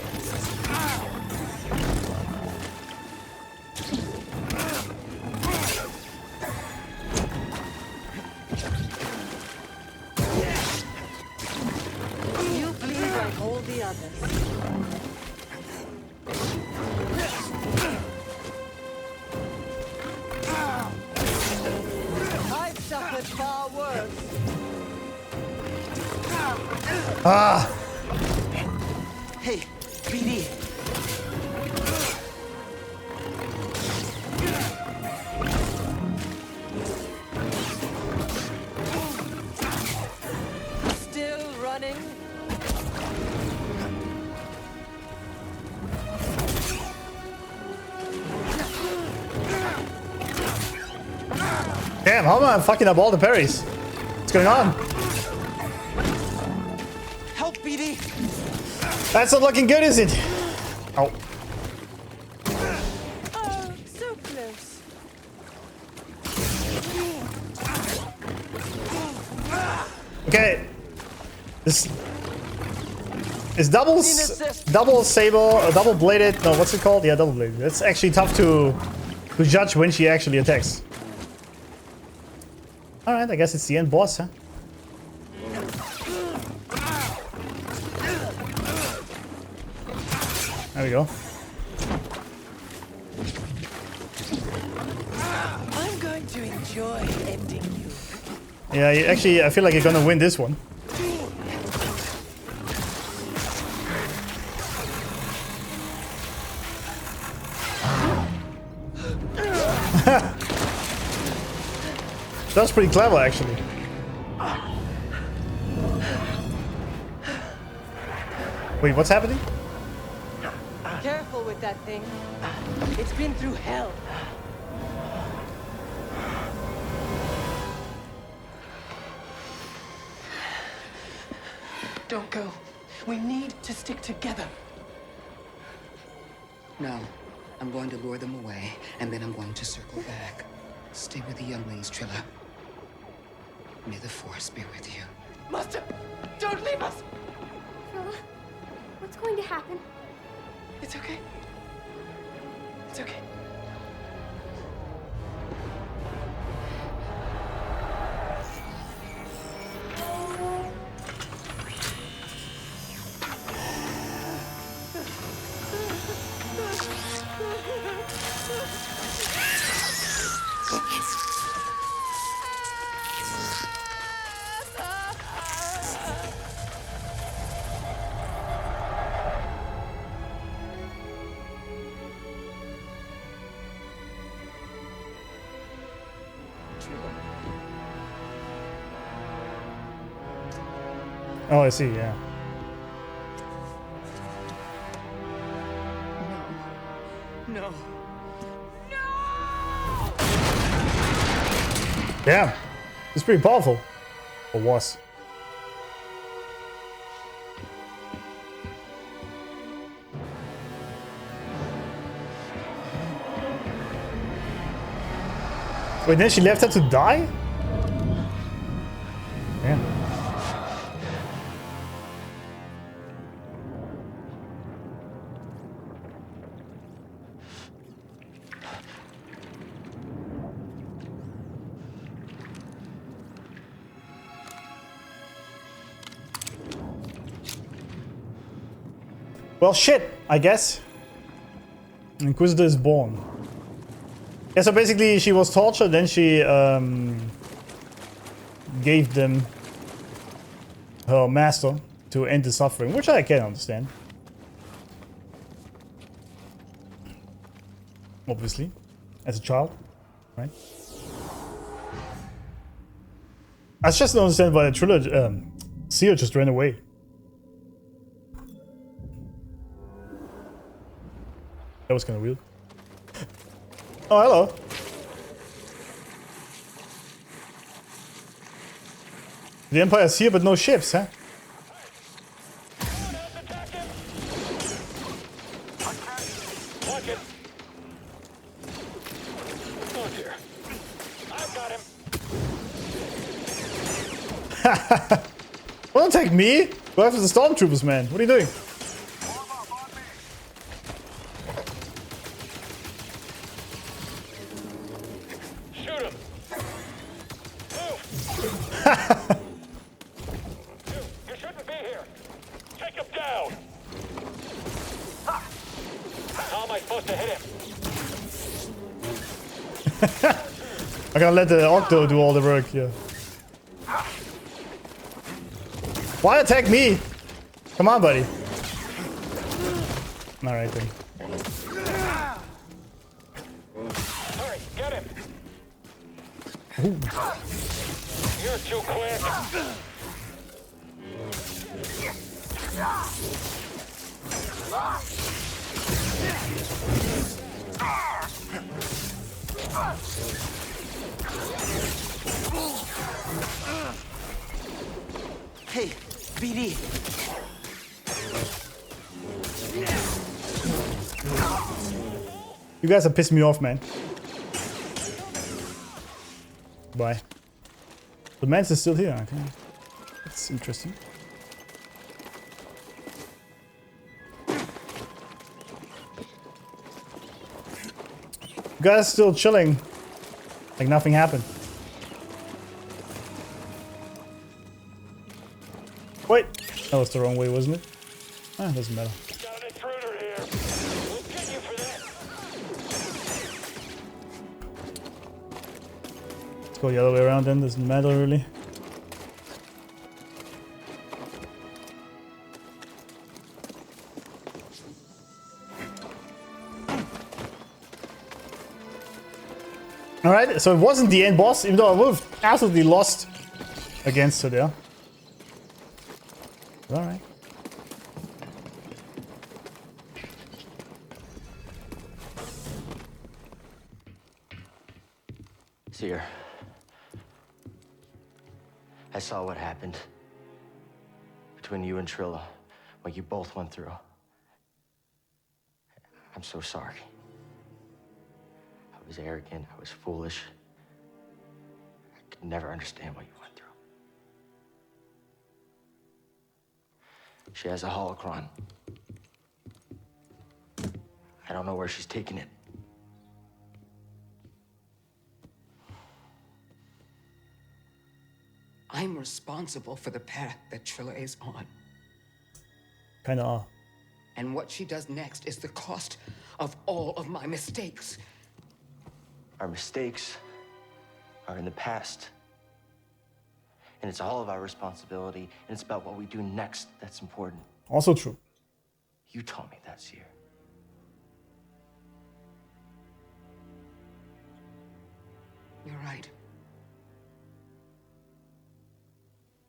You bleed like all the others. I've suffered far worse. Ah! Hey, BD! Still running? Damn, how am I fucking up all the parries? What's going on? Help, BD! That's not looking good, is it? Oh. Oh, so close. Okay. This is double saber, double bladed. No, what's it called? Yeah, double bladed. It's actually tough to judge when she actually attacks. All right, I guess it's the end boss, huh? There we go. I'm going to enjoy ending you. Yeah, actually, I feel like you're gonna win this one. That's pretty clever, actually. Wait, what's happening? Careful with that thing. It's been through hell. Don't go. We need to stick together. No. I'm going to lure them away, and then I'm going to circle back. Stay with the younglings, Trilla. May the Force be with you. Master, don't leave us! Trilla, what's going to happen? It's okay. It's okay. Oh, I see, yeah. No. Damn. It's pretty powerful. Or was. Wait, then she left her to die? Damn. Well, shit, I guess. Inquisitor is born. Yeah, so basically she was tortured, then she gave them her master to end the suffering, which I can understand. Obviously, as a child, right? I just don't understand why the trilogy, Seer just ran away. That was kind of weird. Oh, hello. The Empire's here, but no ships, huh? Watch it. Oh dear. I've got him. Well, don't take me. Go after the stormtroopers, man. What are you doing? You shouldn't be here. Take him down. How am I supposed to hit him? I'm gonna let the Octo do all the work here. Why attack me? Come on, buddy. Alright then. Hurry, get him. Ooh. You're too quick. Hey, BD. You guys are pissing me off, man. Bye. The Mhz is still here. Okay. That's interesting. You guys still chilling. Like nothing happened. Wait. That was the wrong way, wasn't it? Ah, doesn't matter. Got an intruder here. We'll get you for that. Let's go the other way around then. Doesn't matter really. Alright, so it wasn't the end boss, even though I would have absolutely lost against her there. Alright. Seer, I saw what happened between you and Trilla, what you both went through. I'm so sorry. I was arrogant, I was foolish. I could never understand what you went through. She has a holocron. I don't know where she's taking it. I'm responsible for the path that Trilla is on. Kinda are. And what she does next is the cost of all of my mistakes. Our mistakes are in the past. And it's all of our responsibility, and it's about what we do next that's important. Also true. You taught me that, Seer. You're right.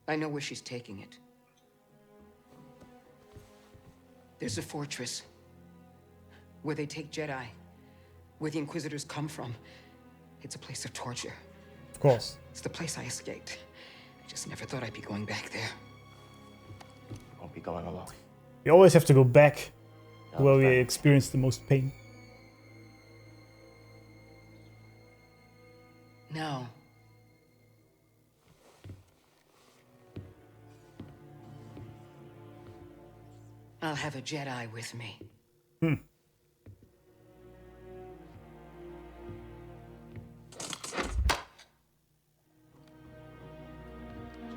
I know where she's taking it. There's a fortress where they take Jedi, where the Inquisitors come from. It's a place of torture. Of course. It's the place I escaped. I just never thought I'd be going back there. Won't be going alone. We always have to go back to where we experience the most pain. No. I'll have a Jedi with me.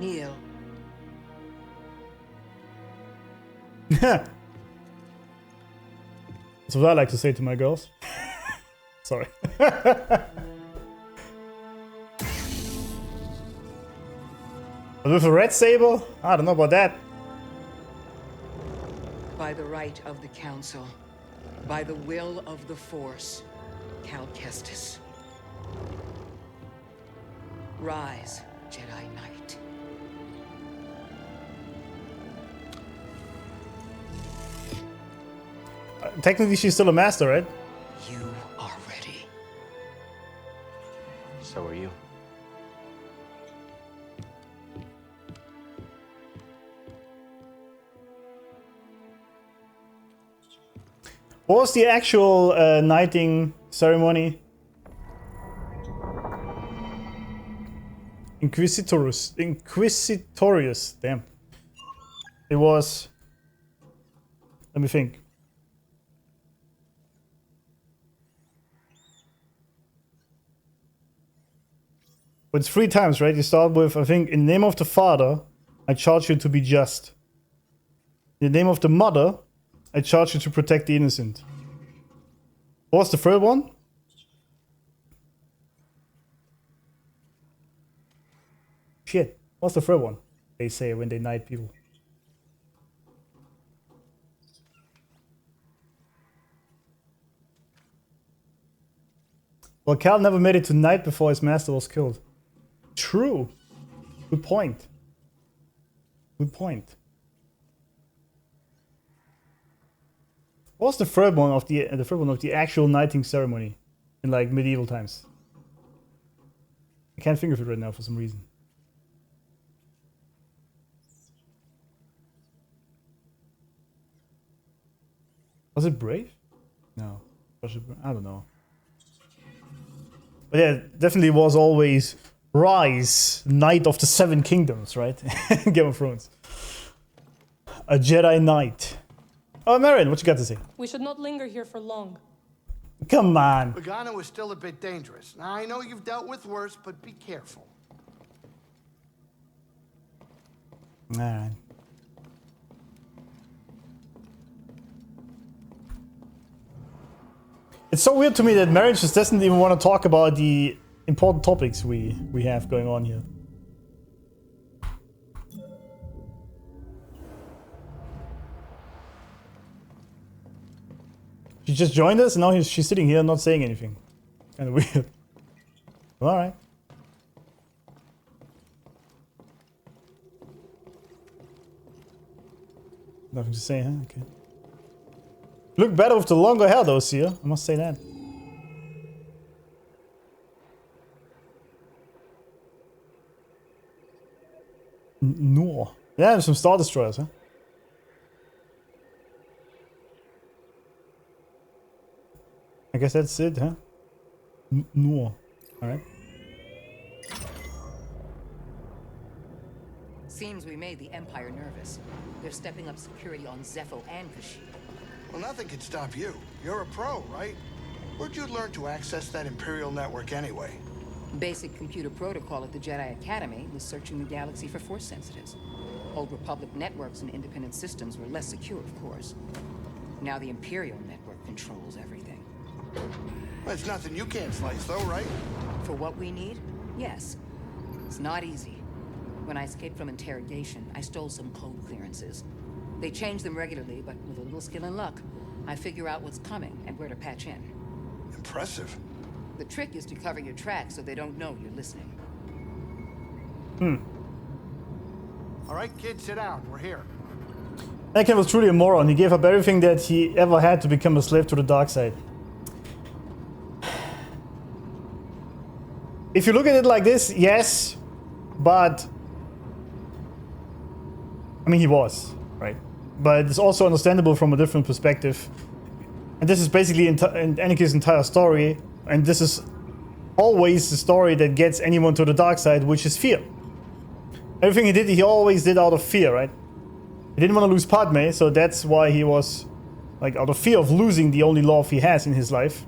Neil. That's what I like to say to my girls. Sorry. But with a red saber? I don't know about that. By the right of the Council, by the will of the Force, Cal Kestis. Rise, Jedi Knight. Technically, she's still a master, right? You are ready. So are you. What was the actual knighting ceremony? Inquisitorius, damn. It was... Let me think. But it's 3 times, right? You start with, I think, in the name of the Father, I charge you to be just. In the name of the Mother, I charge you to protect the innocent. What was the third one? Shit. What's the third one? They say when they knight people. Well, Cal never made it to knight before his master was killed. True. Good point. Good point. What was the third one of the actual knighting ceremony in like medieval times? I can't think of it right now for some reason. Was it Brave? No. Was it, I don't know. But yeah, definitely was always Rise, Knight of the Seven Kingdoms, right? Game of Thrones. A Jedi Knight. Oh, Marion, what you got to say? We should not linger here for long. Come on. Bogano is still a bit dangerous. Now, I know you've dealt with worse, but be careful. Alright. It's so weird to me that marriage just doesn't even want to talk about the important topics we have going on here. She just joined us and now she's sitting here not saying anything. Kind of weird. Alright. Nothing to say, huh? Okay. Look better with the longer hair though, Sia. I must say that. Noor. Yeah, some Star Destroyers, huh? I guess that's it, huh? Noor. Alright. Seems we made the Empire nervous. They're stepping up security on Zepho and Kashyyyk. Well, nothing can stop you. You're a pro, right? Where'd you learn to access that Imperial network anyway? Basic computer protocol at the Jedi Academy was searching the galaxy for Force sensitives. Old Republic networks and independent systems were less secure, of course. Now the Imperial network controls everything. Well, it's nothing you can't slice, though, right? For what we need? Yes. It's not easy. When I escaped from interrogation, I stole some code clearances. They change them regularly, but with a little skill and luck, I figure out what's coming and where to patch in. Impressive. The trick is to cover your tracks so they don't know you're listening. All right, kids, sit down. We're here. Anakin was truly a moron. He gave up everything that he ever had to become a slave to the dark side. If you look at it like this, yes, but I mean, he was, right? But it's also understandable from a different perspective. And this is basically Anakin's entire story. And this is always the story that gets anyone to the dark side, which is fear. Everything he did, he always did out of fear, right? He didn't want to lose Padme, so that's why he was, like, out of fear of losing the only love he has in his life.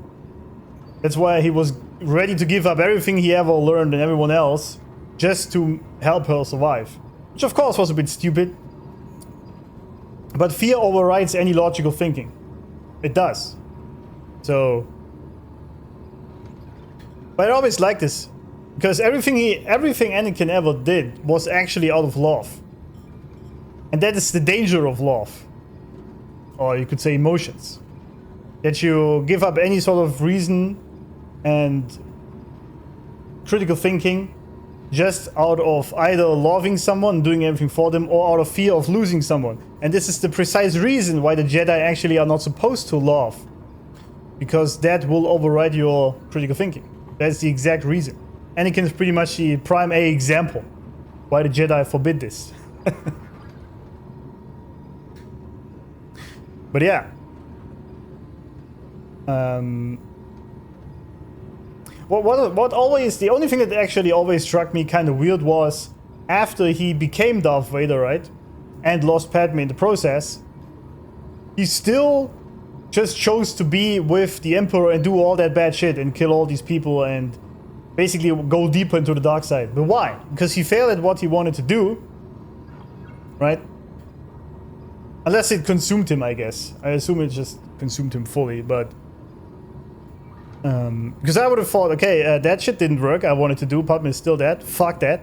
That's why he was ready to give up everything he ever learned and everyone else just to help her survive. Which of course was a bit stupid. But fear overrides any logical thinking. It does. So... But I always like this. Because everything Anakin ever did was actually out of love. And that is the danger of love. Or you could say emotions. That you give up any sort of reason and critical thinking just out of either loving someone, doing everything for them, or out of fear of losing someone. And this is the precise reason why the Jedi actually are not supposed to love. Because that will override your critical thinking. That's the exact reason. Anakin is pretty much the prime A example why the Jedi forbid this. But yeah. What always, the only thing that actually always struck me kind of weird was after he became Darth Vader, right? And lost Padme in the process, he still just chose to be with the Emperor and do all that bad shit and kill all these people and basically go deeper into the dark side. But why? Because he failed at what he wanted to do, right? Unless it consumed him, I guess. I assume it just consumed him fully, but... because I would have thought, okay, that shit didn't work. I wanted to do. Padme is still dead. Fuck that.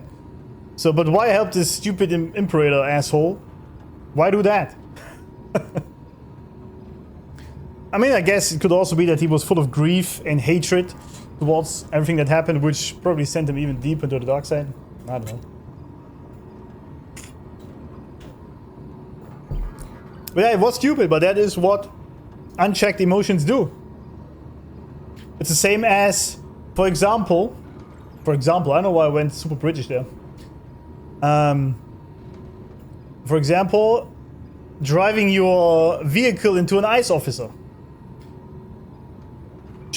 So, but why help this stupid Imperator asshole? Why do that? I mean, I guess it could also be that he was full of grief and hatred towards everything that happened, which probably sent him even deeper into the dark side. I don't know. But yeah, it was stupid, but that is what unchecked emotions do. It's the same as, for example, I don't know why I went super British there. For example, driving your vehicle into an ICE officer.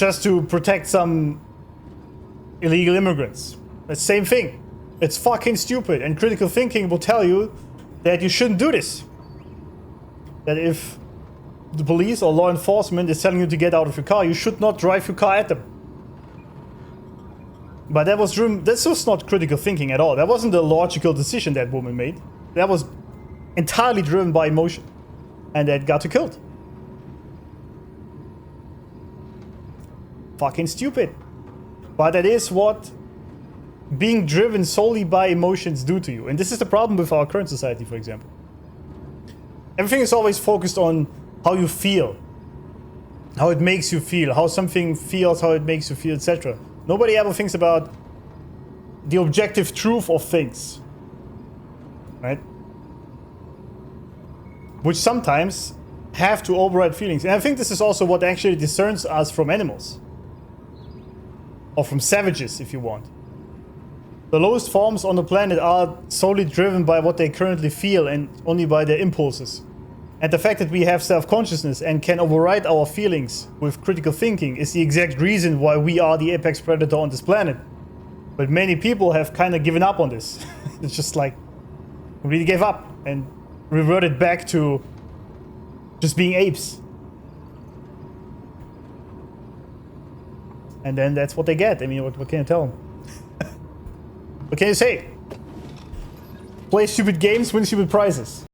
just to protect some illegal immigrants. The same thing. It's fucking stupid, and critical thinking will tell you that you shouldn't do this. That if the police or law enforcement is telling you to get out of your car, you should not drive your car at them. But this was not critical thinking at all. That wasn't a logical decision that woman made. That was entirely driven by emotion. And that got her killed. Fucking stupid. But that is what being driven solely by emotions do to you. And this is the problem with our current society, for example. Everything is always focused on how you feel. How it makes you feel. How something feels, how it makes you feel, etc. Nobody ever thinks about the objective truth of things. Right? Which sometimes have to override feelings. And I think this is also what actually discerns us from animals. Or from savages, if you want. The lowest forms on the planet are solely driven by what they currently feel and only by their impulses. And the fact that we have self-consciousness and can override our feelings with critical thinking is the exact reason why we are the apex predator on this planet. But many people have kind of given up on this. It's just like, really gave up and reverted back to just being apes. And then that's what they get. I mean, what can you tell them? What can you say? Play stupid games, win stupid prizes.